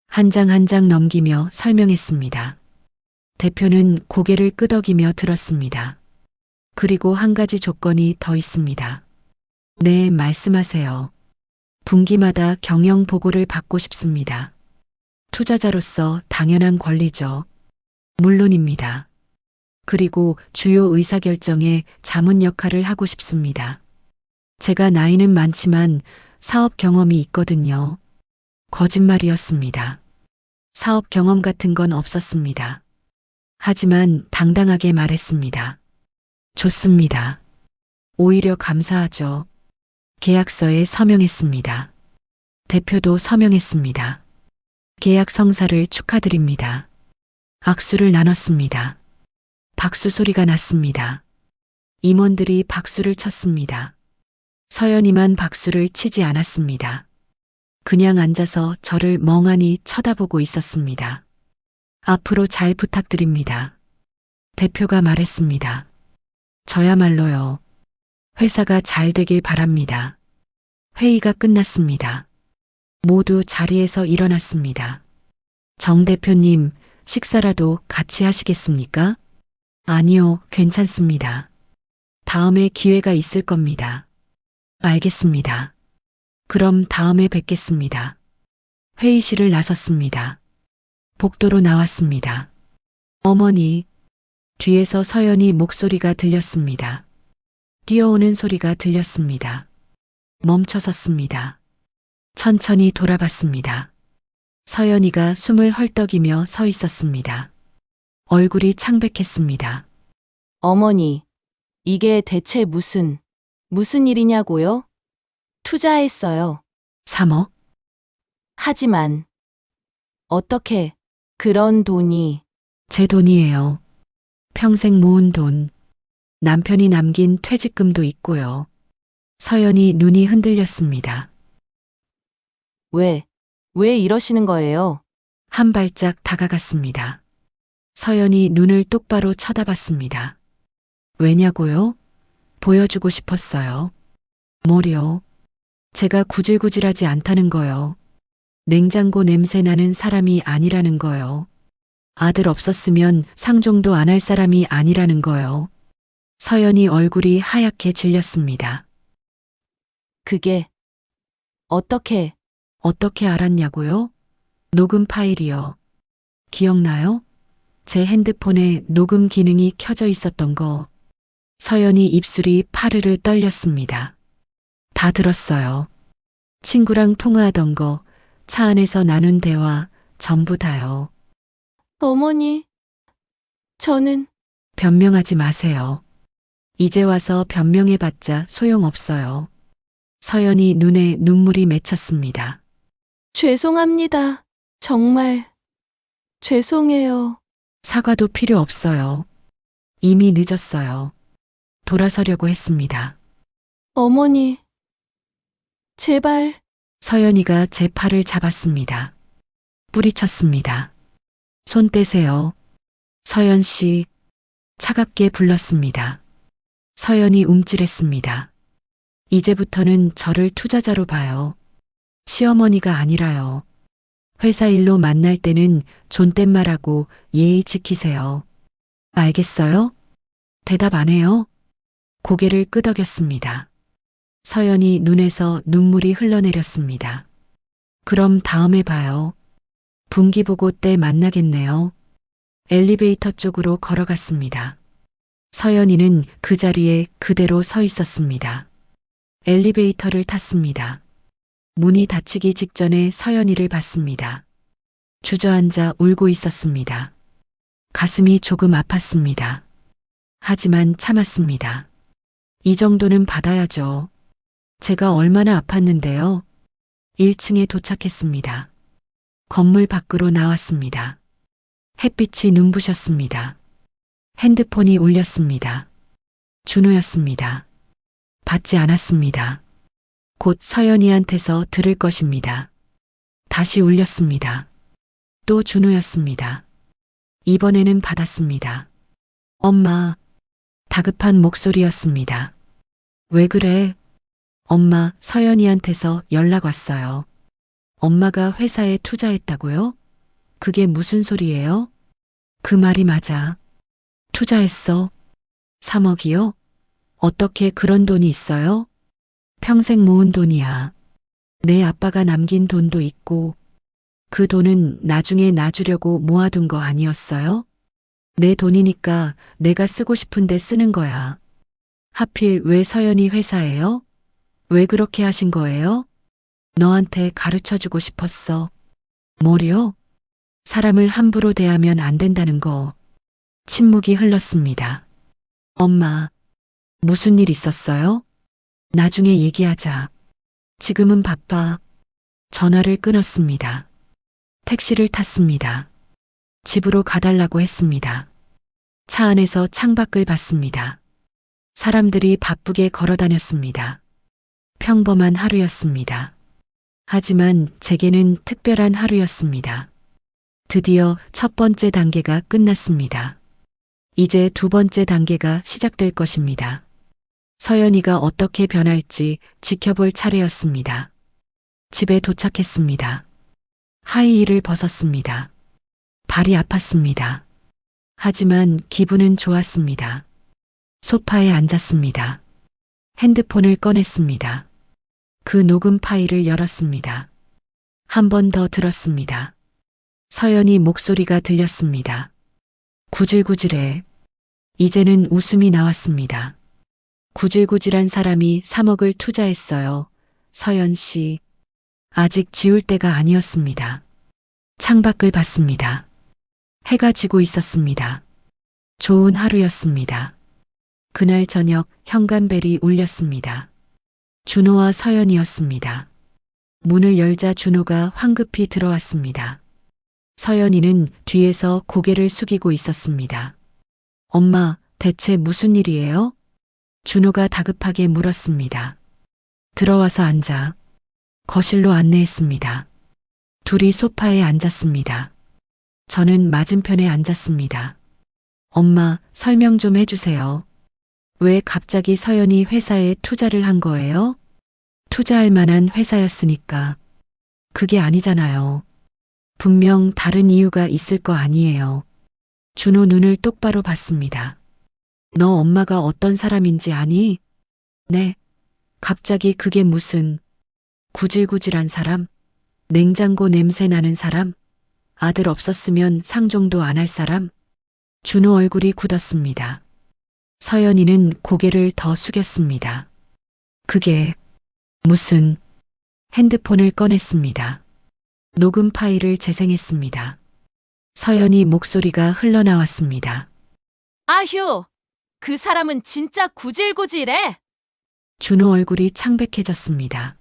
B: 한 장 한 장 넘기며 설명했습니다. 대표는 고개를 끄덕이며 들었습니다. 그리고 한 가지 조건이 더 있습니다. 네, 말씀하세요. 분기마다 경영 보고를 받고 싶습니다. 투자자로서 당연한 권리죠. 물론입니다. 그리고 주요 의사결정에 자문 역할을 하고 싶습니다. 제가 나이는 많지만 사업 경험이 있거든요. 거짓말이었습니다. 사업 경험 같은 건 없었습니다. 하지만 당당하게 말했습니다. 좋습니다. 오히려 감사하죠. 계약서에 서명했습니다. 대표도 서명했습니다. 계약 성사를 축하드립니다. 악수를 나눴습니다. 박수 소리가 났습니다. 임원들이 박수를 쳤습니다. 서연이만 박수를 치지 않았습니다. 그냥 앉아서 저를 멍하니 쳐다보고 있었습니다. 앞으로 잘 부탁드립니다. 대표가 말했습니다. 저야말로요. 회사가 잘 되길 바랍니다. 회의가 끝났습니다. 모두 자리에서 일어났습니다. 정 대표님, 식사라도 같이 하시겠습니까? 아니요, 괜찮습니다. 다음에 기회가 있을 겁니다. 알겠습니다. 그럼 다음에 뵙겠습니다. 회의실을 나섰습니다. 복도로 나왔습니다. 어머니, 뒤에서 서연이 목소리가 들렸습니다. 뛰어오는 소리가 들렸습니다. 멈춰 섰습니다. 천천히 돌아봤습니다. 서연이가 숨을 헐떡이며 서 있었습니다. 얼굴이 창백했습니다.
A: 어머니, 이게 대체 무슨 일이냐고요? 투자했어요.
B: 3억?
A: 하지만, 어떻게, 그런 돈이,
B: 제 돈이에요. 평생 모은 돈. 남편이 남긴 퇴직금도 있고요. 서연이 눈이 흔들렸습니다.
A: 왜 이러시는 거예요?
B: 한 발짝 다가갔습니다. 서연이 눈을 똑바로 쳐다봤습니다. 왜냐고요? 보여주고 싶었어요. 뭐요? 제가 구질구질하지 않다는 거요. 냉장고 냄새 나는 사람이 아니라는 거요. 아들 없었으면 상종도 안 할 사람이 아니라는 거요. 서연이 얼굴이 하얗게 질렸습니다.
A: 그게, 어떻게,
B: 알았냐고요? 녹음 파일이요. 기억나요? 제 핸드폰에 녹음 기능이 켜져 있었던 거. 서연이 입술이 파르르 떨렸습니다. 다 들었어요. 친구랑 통화하던 거, 차 안에서 나눈 대화, 전부 다요.
A: 어머니, 저는,
B: 변명하지 마세요. 이제 와서 변명해봤자 소용없어요. 서연이 눈에 눈물이 맺혔습니다.
A: 죄송합니다. 정말, 죄송해요.
B: 사과도 필요 없어요. 이미 늦었어요. 돌아서려고 했습니다.
A: 어머니, 제발,
B: 서연이가 제 팔을 잡았습니다. 뿌리쳤습니다. 손 떼세요. 서연 씨, 차갑게 불렀습니다. 서연이 움찔했습니다. 이제부터는 저를 투자자로 봐요. 시어머니가 아니라요. 회사 일로 만날 때는 존댓말하고 예의 지키세요. 알겠어요? 대답 안 해요? 고개를 끄덕였습니다. 서연이 눈에서 눈물이 흘러내렸습니다. 그럼 다음에 봐요. 분기보고 때 만나겠네요. 엘리베이터 쪽으로 걸어갔습니다. 서연이는 그 자리에 그대로 서 있었습니다. 엘리베이터를 탔습니다. 문이 닫히기 직전에 서연이를 봤습니다. 주저앉아 울고 있었습니다. 가슴이 조금 아팠습니다. 하지만 참았습니다. 이 정도는 받아야죠. 제가 얼마나 아팠는데요. 1층에 도착했습니다. 건물 밖으로 나왔습니다. 햇빛이 눈부셨습니다. 핸드폰이 울렸습니다. 준호였습니다. 받지 않았습니다. 곧 서연이한테서 들을 것입니다. 다시 울렸습니다. 또 준호였습니다. 이번에는 받았습니다. 엄마, 다급한 목소리였습니다. 왜 그래? 엄마, 서연이한테서 연락 왔어요. 엄마가 회사에 투자했다고요? 그게 무슨 소리예요? 그 말이 맞아. 투자했어. 3억이요? 어떻게 그런 돈이 있어요? 평생 모은 돈이야. 내 아빠가 남긴 돈도 있고, 그 돈은 나중에 놔주려고 모아둔 거 아니었어요? 내 돈이니까 내가 쓰고 싶은데 쓰는 거야. 하필 왜 서연이 회사예요? 왜 그렇게 하신 거예요? 너한테 가르쳐 주고 싶었어. 뭐요? 사람을 함부로 대하면 안 된다는 거. 침묵이 흘렀습니다. 엄마, 무슨 일 있었어요? 나중에 얘기하자. 지금은 바빠. 전화를 끊었습니다. 택시를 탔습니다. 집으로 가달라고 했습니다. 차 안에서 창밖을 봤습니다. 사람들이 바쁘게 걸어 다녔습니다. 평범한 하루였습니다. 하지만 제게는 특별한 하루였습니다. 드디어 첫 번째 단계가 끝났습니다. 이제 두 번째 단계가 시작될 것입니다. 서연이가 어떻게 변할지 지켜볼 차례였습니다. 집에 도착했습니다. 하이힐을 벗었습니다. 발이 아팠습니다. 하지만 기분은 좋았습니다. 소파에 앉았습니다. 핸드폰을 꺼냈습니다. 그 녹음 파일을 열었습니다. 한 번 더 들었습니다. 서연이 목소리가 들렸습니다. 구질구질해. 이제는 웃음이 나왔습니다. 구질구질한 사람이 3억을 투자했어요. 서연 씨. 아직 지울 때가 아니었습니다. 창밖을 봤습니다. 해가 지고 있었습니다. 좋은 하루였습니다. 그날 저녁 현관벨이 울렸습니다. 준호와 서연이었습니다. 문을 열자 준호가 황급히 들어왔습니다. 서연이는 뒤에서 고개를 숙이고 있었습니다. 엄마, 대체 무슨 일이에요? 준호가 다급하게 물었습니다. 들어와서 앉아. 거실로 안내했습니다. 둘이 소파에 앉았습니다. 저는 맞은편에 앉았습니다. 엄마, 설명 좀 해주세요. 왜 갑자기 서연이 회사에 투자를 한 거예요? 투자할 만한 회사였으니까. 그게 아니잖아요. 분명 다른 이유가 있을 거 아니에요. 준호 눈을 똑바로 봤습니다. 너 엄마가 어떤 사람인지 아니? 네. 갑자기 그게 무슨 구질구질한 사람? 냉장고 냄새 나는 사람? 아들 없었으면 상종도 안 할 사람? 준호 얼굴이 굳었습니다. 서연이는 고개를 더 숙였습니다. 그게 무슨 핸드폰을 꺼냈습니다. 녹음 파일을 재생했습니다. 서연이 목소리가 흘러나왔습니다.
A: 아휴, 그 사람은 진짜 구질구질해.
B: 준호 얼굴이 창백해졌습니다.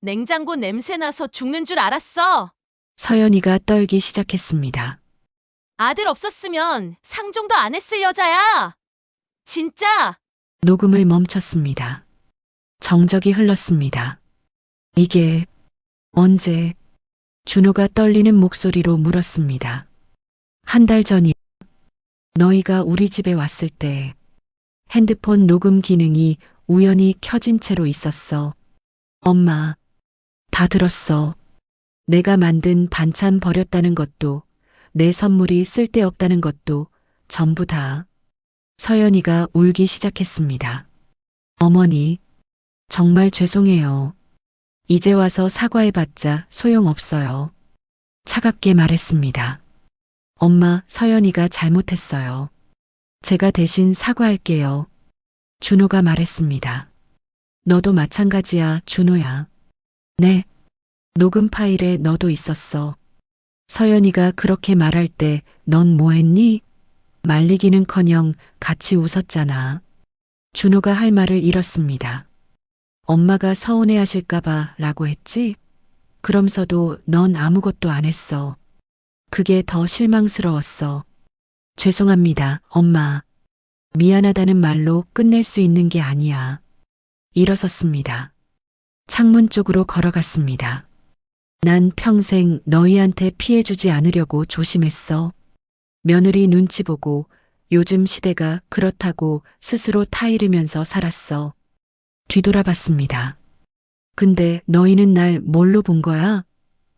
A: 냉장고 냄새 나서 죽는 줄 알았어.
B: 서연이가 떨기 시작했습니다.
A: 아들 없었으면 상종도 안 했을 여자야. 진짜.
B: 녹음을 멈췄습니다. 정적이 흘렀습니다. 이게 언제? 준호가 떨리는 목소리로 물었습니다. 한 달 전이야. 너희가 우리 집에 왔을 때 핸드폰 녹음 기능이 우연히 켜진 채로 있었어. 엄마, 다 들었어. 내가 만든 반찬 버렸다는 것도, 내 선물이 쓸데없다는 것도 전부 다. 서연이가 울기 시작했습니다. 어머니, 정말 죄송해요. 이제 와서 사과해봤자 소용없어요. 차갑게 말했습니다. 엄마, 서연이가 잘못했어요. 제가 대신 사과할게요. 준호가 말했습니다. 너도 마찬가지야, 준호야. 네. 녹음 파일에 너도 있었어. 서연이가 그렇게 말할 때 넌 뭐했니? 말리기는커녕 같이 웃었잖아. 준호가 할 말을 잃었습니다. 엄마가 서운해하실까봐 라고 했지? 그럼서도 넌 아무것도 안 했어. 그게 더 실망스러웠어. 죄송합니다, 엄마. 미안하다는 말로 끝낼 수 있는 게 아니야. 일어섰습니다. 창문 쪽으로 걸어갔습니다. 난 평생 너희한테 피해주지 않으려고 조심했어. 며느리 눈치 보고 요즘 시대가 그렇다고 스스로 타이르면서 살았어. 뒤돌아봤습니다. 근데 너희는 날 뭘로 본 거야?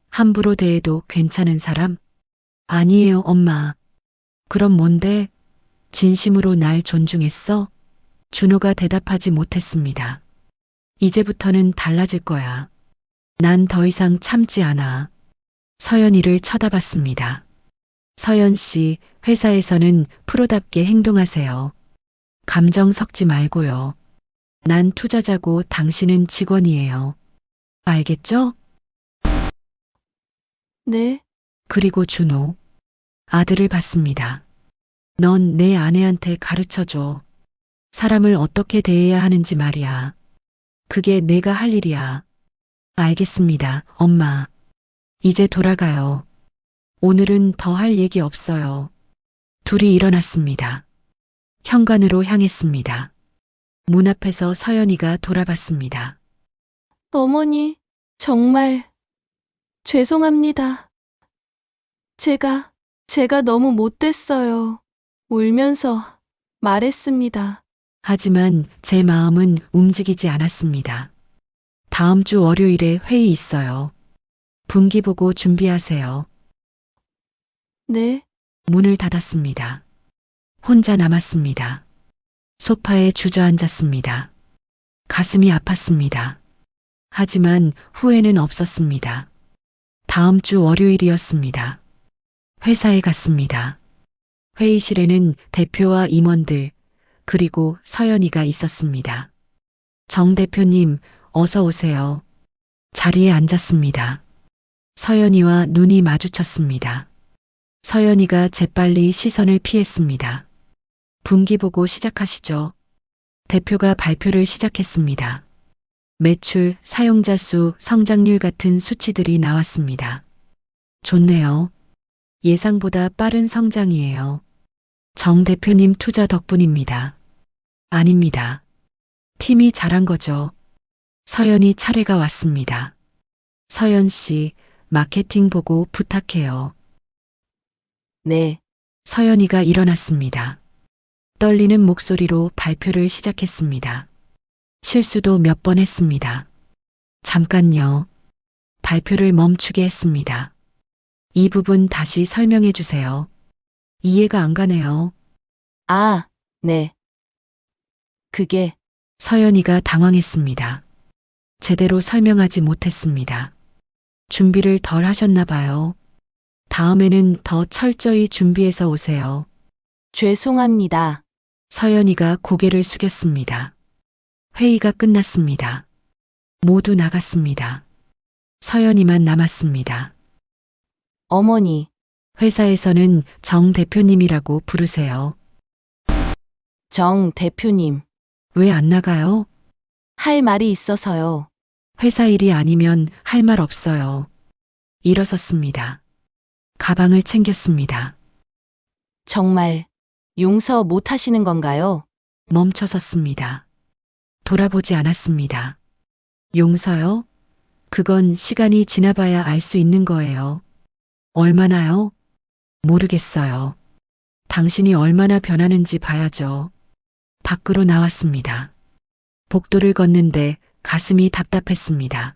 B: 함부로 대해도 괜찮은 사람? 아니에요, 엄마. 그럼 뭔데? 진심으로 날 존중했어? 준호가 대답하지 못했습니다. 이제부터는 달라질 거야. 난 더 이상 참지 않아. 서연이를 쳐다봤습니다. 서연 씨, 회사에서는 프로답게 행동하세요. 감정 섞지 말고요. 난 투자자고 당신은 직원이에요. 알겠죠?
A: 네.
B: 그리고 준호. 아들을 봤습니다. 넌 내 아내한테 가르쳐줘. 사람을 어떻게 대해야 하는지 말이야. 그게 내가 할 일이야. 알겠습니다, 엄마. 이제 돌아가요. 오늘은 더 할 얘기 없어요. 둘이 일어났습니다. 현관으로 향했습니다. 문 앞에서 서연이가 돌아봤습니다.
A: 어머니, 정말 죄송합니다. 제가 너무 못됐어요. 울면서 말했습니다.
B: 하지만 제 마음은 움직이지 않았습니다. 다음 주 월요일에 회의 있어요. 분기 보고 준비하세요.
A: 네?
B: 문을 닫았습니다. 혼자 남았습니다. 소파에 주저앉았습니다. 가슴이 아팠습니다. 하지만 후회는 없었습니다. 다음 주 월요일이었습니다. 회사에 갔습니다. 회의실에는 대표와 임원들, 그리고 서연이가 있었습니다. 정 대표님, 어서 오세요. 자리에 앉았습니다. 서연이와 눈이 마주쳤습니다. 서연이가 재빨리 시선을 피했습니다. 분기보고 시작하시죠. 대표가 발표를 시작했습니다. 매출, 사용자 수, 성장률 같은 수치들이 나왔습니다. 좋네요. 예상보다 빠른 성장이에요. 정 대표님 투자 덕분입니다. 아닙니다. 팀이 잘한 거죠. 서연이 차례가 왔습니다. 서연 씨, 마케팅 보고 부탁해요.
A: 네.
B: 서연이가 일어났습니다. 떨리는 목소리로 발표를 시작했습니다. 실수도 몇 번 했습니다. 잠깐요. 발표를 멈추게 했습니다. 이 부분 다시 설명해 주세요. 이해가 안 가네요.
A: 아, 네. 그게,
B: 서연이가 당황했습니다. 제대로 설명하지 못했습니다. 준비를 덜 하셨나 봐요. 다음에는 더 철저히 준비해서 오세요.
A: 죄송합니다.
B: 서연이가 고개를 숙였습니다. 회의가 끝났습니다. 모두 나갔습니다. 서연이만 남았습니다.
A: 어머니,
B: 회사에서는 정 대표님이라고 부르세요.
A: 정 대표님,
B: 왜 안 나가요?
A: 할 말이 있어서요.
B: 회사 일이 아니면 할 말 없어요. 일어섰습니다. 가방을 챙겼습니다.
A: 정말 용서 못 하시는 건가요?
B: 멈춰섰습니다. 돌아보지 않았습니다. 용서요? 그건 시간이 지나봐야 알 수 있는 거예요. 얼마나요? 모르겠어요. 당신이 얼마나 변하는지 봐야죠. 밖으로 나왔습니다. 복도를 걷는데 가슴이 답답했습니다.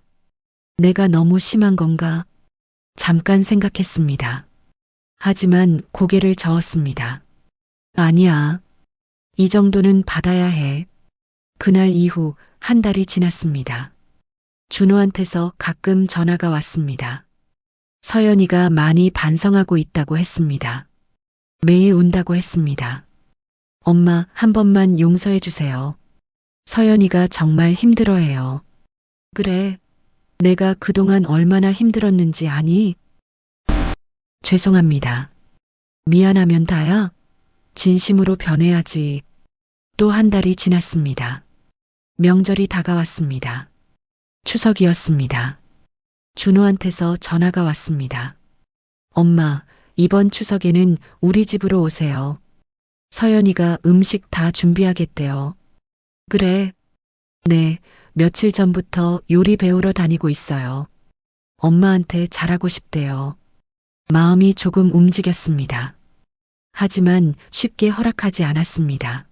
B: 내가 너무 심한 건가? 잠깐 생각했습니다. 하지만 고개를 저었습니다. 아니야. 이 정도는 받아야 해. 그날 이후 한 달이 지났습니다. 준호한테서 가끔 전화가 왔습니다. 서연이가 많이 반성하고 있다고 했습니다. 매일 운다고 했습니다. 엄마, 한 번만 용서해 주세요. 서연이가 정말 힘들어해요. 그래. 내가 그동안 얼마나 힘들었는지 아니? 죄송합니다. 미안하면 다야? 진심으로 변해야지. 또 한 달이 지났습니다. 명절이 다가왔습니다. 추석이었습니다. 준호한테서 전화가 왔습니다. 엄마, 이번 추석에는 우리 집으로 오세요. 서연이가 음식 다 준비하겠대요. 그래. 네, 며칠 전부터 요리 배우러 다니고 있어요. 엄마한테 잘하고 싶대요. 마음이 조금 움직였습니다. 하지만 쉽게 허락하지 않았습니다.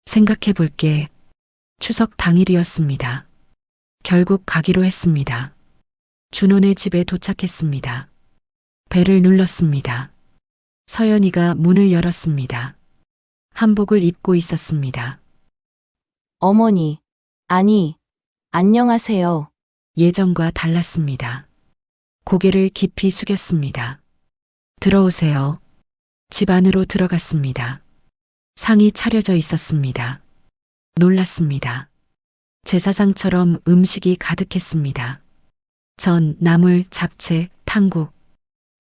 B: 생각해 볼게. 추석 당일이었습니다. 결국 가기로 했습니다. 준호네 집에 도착했습니다. 벨을 눌렀습니다. 서연이가 문을 열었습니다. 한복을 입고 있었습니다.
A: 어머니, 아니, 안녕하세요.
B: 예전과 달랐습니다. 고개를 깊이 숙였습니다. 들어오세요. 집 안으로 들어갔습니다. 상이 차려져 있었습니다. 놀랐습니다. 제사상처럼 음식이 가득했습니다. 전, 나물, 잡채, 탕국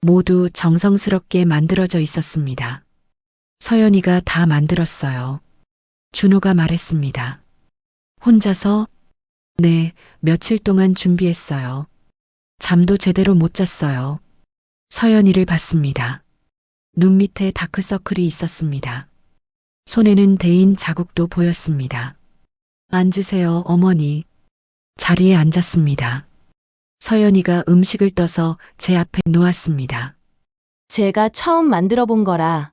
B: 모두 정성스럽게 만들어져 있었습니다. 서연이가 다 만들었어요. 준호가 말했습니다. 혼자서? 네, 며칠 동안 준비했어요. 잠도 제대로 못 잤어요. 서연이를 봤습니다. 눈 밑에 다크서클이 있었습니다. 손에는 데인 자국도 보였습니다. 앉으세요, 어머니. 자리에 앉았습니다. 서연이가 음식을 떠서 제 앞에 놓았습니다.
A: 제가 처음 만들어 본 거라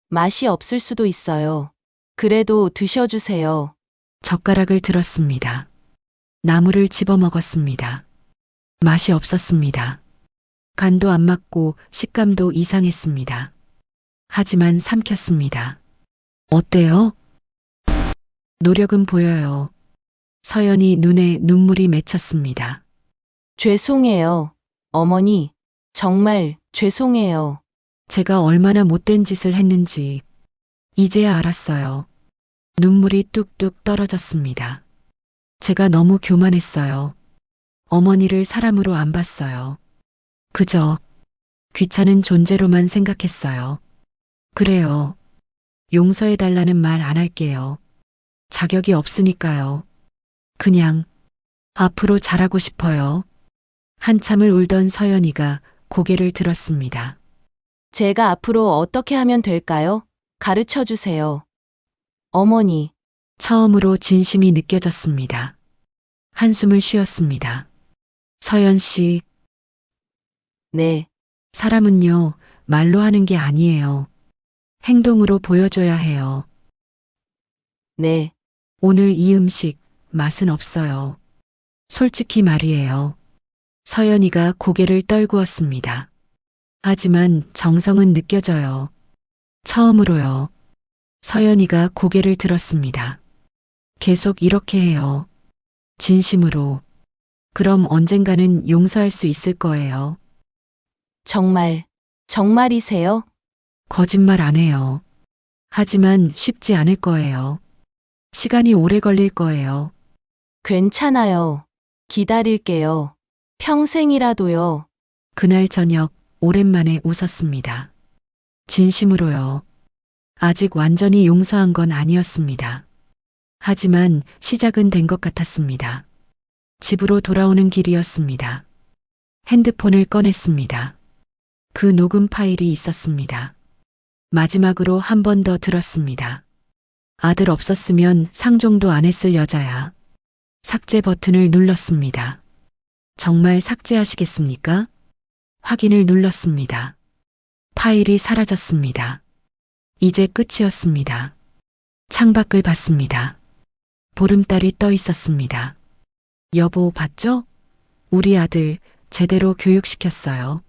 A: 맛이 없을 수도 있어요. 그래도 드셔주세요.
B: 젓가락을 들었습니다. 나물을 집어 먹었습니다. 맛이 없었습니다. 간도 안 맞고 식감도 이상했습니다. 하지만 삼켰습니다. 어때요? 노력은 보여요. 서연이 눈에 눈물이 맺혔습니다.
A: 죄송해요. 어머니, 정말 죄송해요.
B: 제가 얼마나 못된 짓을 했는지 이제야 알았어요. 눈물이 뚝뚝 떨어졌습니다. 제가 너무 교만했어요. 어머니를 사람으로 안 봤어요. 그저 귀찮은 존재로만 생각했어요. 그래요. 용서해달라는 말 안 할게요. 자격이 없으니까요. 그냥 앞으로 잘하고 싶어요. 한참을 울던 서연이가 고개를 들었습니다.
A: 제가 앞으로 어떻게 하면 될까요? 가르쳐 주세요. 어머니,
B: 처음으로 진심이 느껴졌습니다. 한숨을 쉬었습니다. 서연 씨,
A: 네,
B: 사람은요, 말로 하는 게 아니에요. 행동으로 보여줘야 해요.
A: 네.
B: 오늘 이 음식 맛은 없어요. 솔직히 말이에요. 서연이가 고개를 떨구었습니다. 하지만 정성은 느껴져요. 처음으로요. 서연이가 고개를 들었습니다. 계속 이렇게 해요. 진심으로. 그럼 언젠가는 용서할 수 있을 거예요.
A: 정말이세요?
B: 거짓말 안 해요. 하지만 쉽지 않을 거예요. 시간이 오래 걸릴 거예요.
A: 괜찮아요. 기다릴게요. 평생이라도요.
B: 그날 저녁 오랜만에 웃었습니다. 진심으로요. 아직 완전히 용서한 건 아니었습니다. 하지만 시작은 된 것 같았습니다. 집으로 돌아오는 길이었습니다. 핸드폰을 꺼냈습니다. 그 녹음 파일이 있었습니다. 마지막으로 한 번 더 들었습니다. 아들 없었으면 상종도 안 했을 여자야. 삭제 버튼을 눌렀습니다. 정말 삭제하시겠습니까? 확인을 눌렀습니다. 파일이 사라졌습니다. 이제 끝이었습니다. 창밖을 봤습니다. 보름달이 떠 있었습니다. 여보, 봤죠? 우리 아들 제대로 교육시켰어요.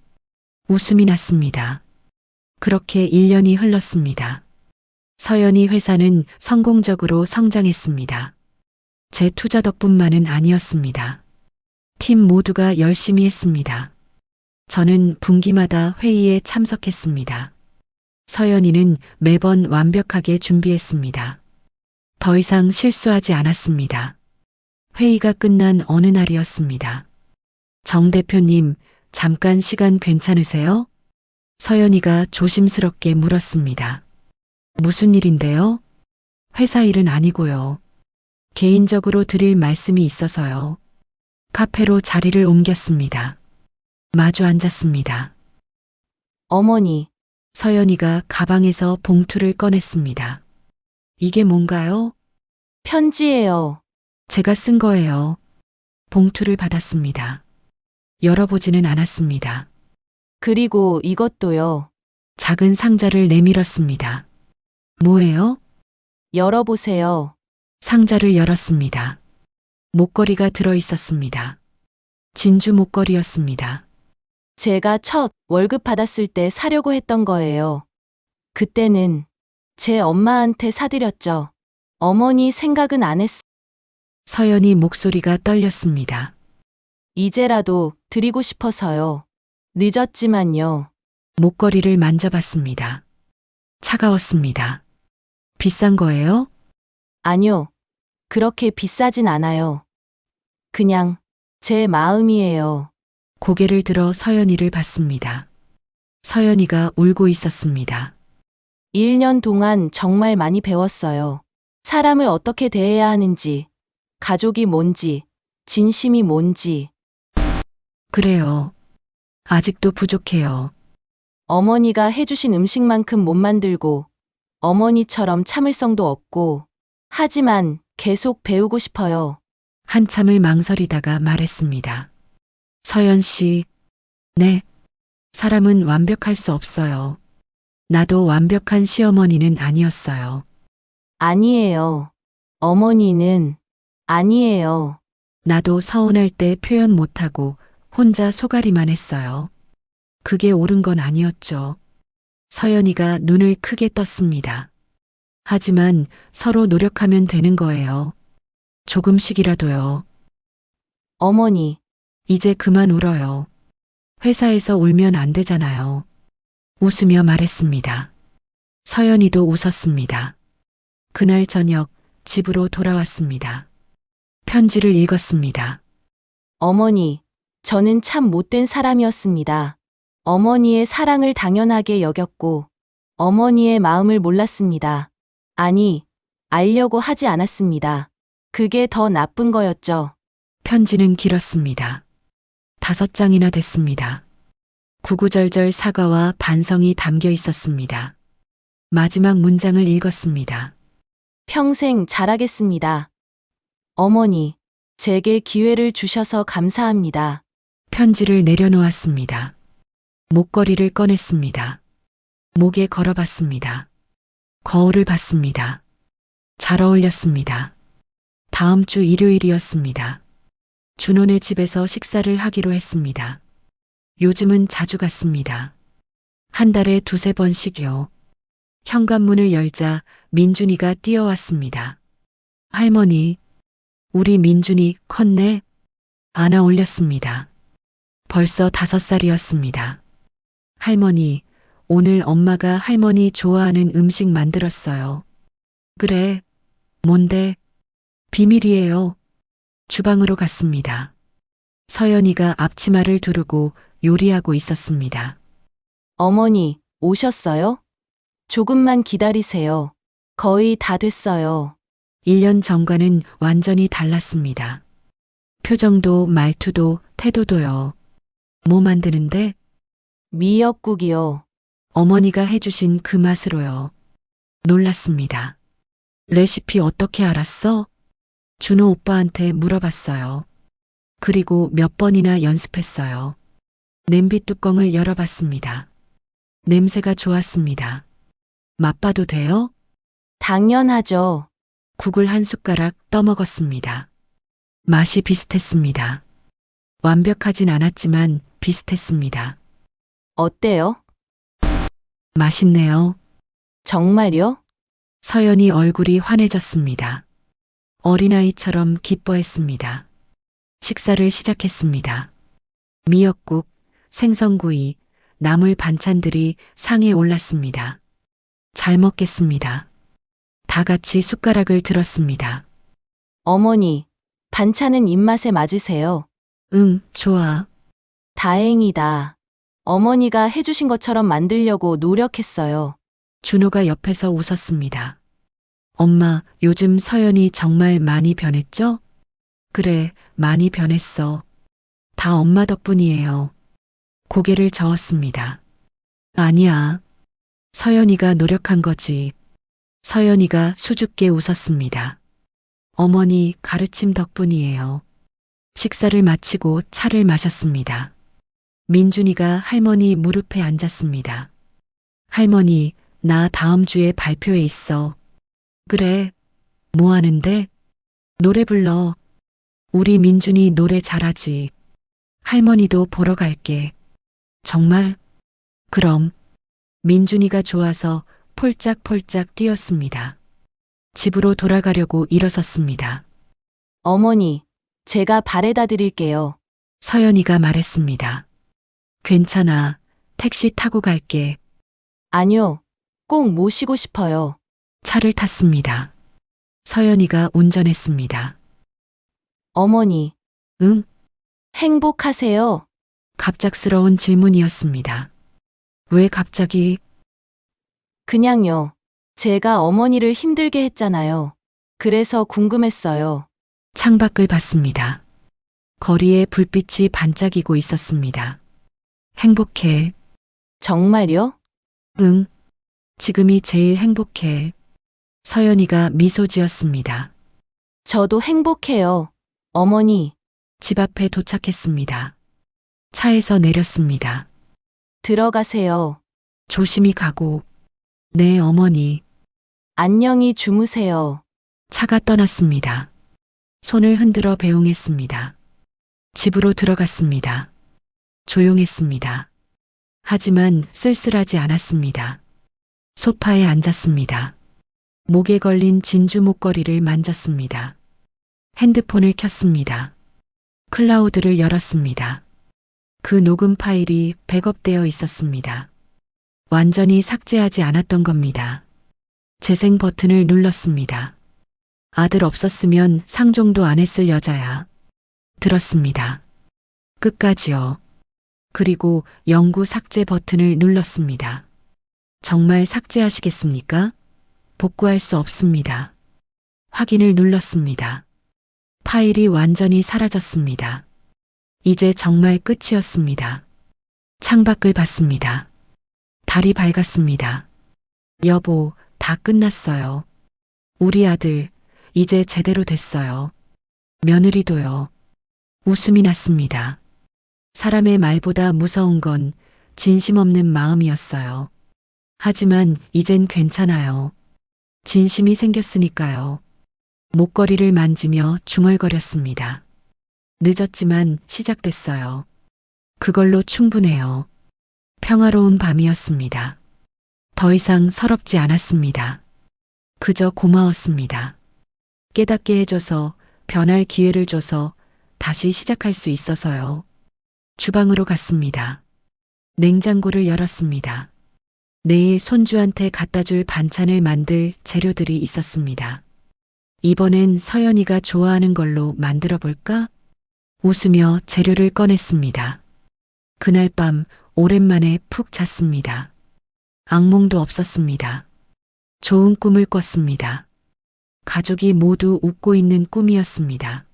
B: 웃음이 났습니다. 그렇게 1년이 흘렀습니다. 서연이 회사는 성공적으로 성장했습니다. 제 투자 덕분만은 아니었습니다. 팀 모두가 열심히 했습니다. 저는 분기마다 회의에 참석했습니다. 서연이는 매번 완벽하게 준비했습니다. 더 이상 실수하지 않았습니다. 회의가 끝난 어느 날이었습니다. 정 대표님, 잠깐 시간 괜찮으세요? 서연이가 조심스럽게 물었습니다. 무슨 일인데요? 회사 일은 아니고요. 개인적으로 드릴 말씀이 있어서요. 카페로 자리를 옮겼습니다. 마주 앉았습니다.
A: 어머니,
B: 서연이가 가방에서 봉투를 꺼냈습니다. 이게 뭔가요?
A: 편지예요.
B: 제가 쓴 거예요. 봉투를 받았습니다. 열어보지는 않았습니다.
A: 그리고 이것도요.
B: 작은 상자를 내밀었습니다. 뭐예요?
A: 열어보세요.
B: 상자를 열었습니다. 목걸이가 들어 있었습니다. 진주 목걸이였습니다.
A: 제가 첫 월급 받았을 때 사려고 했던 거예요. 그때는 제 엄마한테 사드렸죠. 어머니 생각은 안 했어.
B: 서연이 목소리가 떨렸습니다.
A: 이제라도 드리고 싶어서요. 늦었지만요.
B: 목걸이를 만져봤습니다. 차가웠습니다. 비싼 거예요?
A: 아니요. 그렇게 비싸진 않아요. 그냥 제 마음이에요.
B: 고개를 들어 서연이를 봤습니다. 서연이가 울고 있었습니다.
A: 1년 동안 정말 많이 배웠어요. 사람을 어떻게 대해야 하는지, 가족이 뭔지, 진심이 뭔지.
B: 그래요. 아직도 부족해요.
A: 어머니가 해주신 음식만큼 못 만들고, 어머니처럼 참을성도 없고, 하지만 계속 배우고 싶어요.
B: 한참을 망설이다가 말했습니다. 서연 씨, 네. 사람은 완벽할 수 없어요. 나도 완벽한 시어머니는 아니었어요.
A: 아니에요. 어머니는 아니에요.
B: 나도 서운할 때 표현 못하고 혼자 속앓이만 했어요. 그게 옳은 건 아니었죠. 서연이가 눈을 크게 떴습니다. 하지만 서로 노력하면 되는 거예요. 조금씩이라도요.
A: 어머니,
B: 이제 그만 울어요. 회사에서 울면 안 되잖아요. 웃으며 말했습니다. 서연이도 웃었습니다. 그날 저녁 집으로 돌아왔습니다. 편지를 읽었습니다.
A: 어머니, 저는 참 못된 사람이었습니다. 어머니의 사랑을 당연하게 여겼고, 어머니의 마음을 몰랐습니다. 아니, 알려고 하지 않았습니다. 그게 더 나쁜 거였죠.
B: 편지는 길었습니다. 5장이나 됐습니다. 구구절절 사과와 반성이 담겨 있었습니다. 마지막 문장을 읽었습니다.
A: 평생 잘하겠습니다. 어머니, 제게 기회를 주셔서 감사합니다.
B: 편지를 내려놓았습니다. 목걸이를 꺼냈습니다. 목에 걸어봤습니다. 거울을 봤습니다. 잘 어울렸습니다. 다음 주 일요일이었습니다. 준호네 집에서 식사를 하기로 했습니다. 요즘은 자주 갔습니다. 한 달에 2~3번씩요. 현관문을 열자 민준이가 뛰어왔습니다. 할머니, 우리 민준이 컸네? 안아 올렸습니다. 벌써 5살이었습니다. 할머니, 오늘 엄마가 할머니 좋아하는 음식 만들었어요. 그래, 뭔데? 비밀이에요. 주방으로 갔습니다. 서연이가 앞치마를 두르고 요리하고 있었습니다.
A: 어머니, 오셨어요? 조금만 기다리세요. 거의 다 됐어요.
B: 1년 전과는 완전히 달랐습니다. 표정도 말투도 태도도요. 뭐 만드는데?
A: 미역국이요.
B: 어머니가 해주신 그 맛으로요. 놀랐습니다. 레시피 어떻게 알았어? 준호 오빠한테 물어봤어요. 그리고 몇 번이나 연습했어요. 냄비 뚜껑을 열어봤습니다. 냄새가 좋았습니다. 맛봐도 돼요?
A: 당연하죠.
B: 국을 한 숟가락 떠먹었습니다. 맛이 비슷했습니다. 완벽하진 않았지만 비슷했습니다.
A: 어때요?
B: 맛있네요.
A: 정말요?
B: 서연이 얼굴이 환해졌습니다. 어린아이처럼 기뻐했습니다. 식사를 시작했습니다. 미역국, 생선구이, 나물 반찬들이 상에 올랐습니다. 잘 먹겠습니다. 다 같이 숟가락을 들었습니다.
A: 어머니, 반찬은 입맛에 맞으세요?
B: 응, 좋아.
A: 다행이다. 어머니가 해주신 것처럼 만들려고 노력했어요.
B: 준호가 옆에서 웃었습니다. 엄마, 요즘 서연이 정말 많이 변했죠? 그래, 많이 변했어. 다 엄마 덕분이에요. 고개를 저었습니다. 아니야. 서연이가 노력한 거지. 서연이가 수줍게 웃었습니다. 어머니 가르침 덕분이에요. 식사를 마치고 차를 마셨습니다. 민준이가 할머니 무릎에 앉았습니다. 할머니, 나 다음 주에 발표회 있어. 그래. 뭐 하는데? 노래 불러. 우리 민준이 노래 잘하지. 할머니도 보러 갈게. 정말? 그럼. 민준이가 좋아서 폴짝폴짝 뛰었습니다. 집으로 돌아가려고 일어섰습니다.
A: 어머니, 제가 바래다 드릴게요.
B: 서연이가 말했습니다. 괜찮아. 택시 타고 갈게.
A: 아니요, 꼭 모시고 싶어요.
B: 차를 탔습니다. 서연이가 운전했습니다.
A: 어머니,
B: 응?
A: 행복하세요?
B: 갑작스러운 질문이었습니다. 왜 갑자기?
A: 그냥요. 제가 어머니를 힘들게 했잖아요. 그래서 궁금했어요.
B: 창밖을 봤습니다. 거리에 불빛이 반짝이고 있었습니다. 행복해.
A: 정말요?
B: 응. 지금이 제일 행복해. 서연이가 미소 지었습니다.
A: 저도 행복해요. 어머니,
B: 집 앞에 도착했습니다. 차에서 내렸습니다.
A: 들어가세요.
B: 조심히 가고. 네, 어머니.
A: 안녕히 주무세요.
B: 차가 떠났습니다. 손을 흔들어 배웅했습니다. 집으로 들어갔습니다. 조용했습니다. 하지만 쓸쓸하지 않았습니다. 소파에 앉았습니다. 목에 걸린 진주 목걸이를 만졌습니다. 핸드폰을 켰습니다. 클라우드를 열었습니다. 그 녹음 파일이 백업되어 있었습니다. 완전히 삭제하지 않았던 겁니다. 재생 버튼을 눌렀습니다. 아들 없었으면 상종도 안 했을 여자야. 들었습니다. 끝까지요. 그리고 영구 삭제 버튼을 눌렀습니다. 정말 삭제하시겠습니까? 복구할 수 없습니다. 확인을 눌렀습니다. 파일이 완전히 사라졌습니다. 이제 정말 끝이었습니다. 창밖을 봤습니다. 달이 밝았습니다. 여보, 다 끝났어요. 우리 아들, 이제 제대로 됐어요. 며느리도요. 웃음이 났습니다. 사람의 말보다 무서운 건 진심 없는 마음이었어요. 하지만 이젠 괜찮아요. 진심이 생겼으니까요. 목걸이를 만지며 중얼거렸습니다. 늦었지만 시작됐어요. 그걸로 충분해요. 평화로운 밤이었습니다. 더 이상 서럽지 않았습니다. 그저 고마웠습니다. 깨닫게 해줘서, 변할 기회를 줘서 다시 시작할 수 있어서요. 주방으로 갔습니다. 냉장고를 열었습니다. 내일 손주한테 갖다 줄 반찬을 만들 재료들이 있었습니다. 이번엔 서연이가 좋아하는 걸로 만들어 볼까? 웃으며 재료를 꺼냈습니다. 그날 밤 오랜만에 푹 잤습니다. 악몽도 없었습니다. 좋은 꿈을 꿨습니다. 가족이 모두 웃고 있는 꿈이었습니다.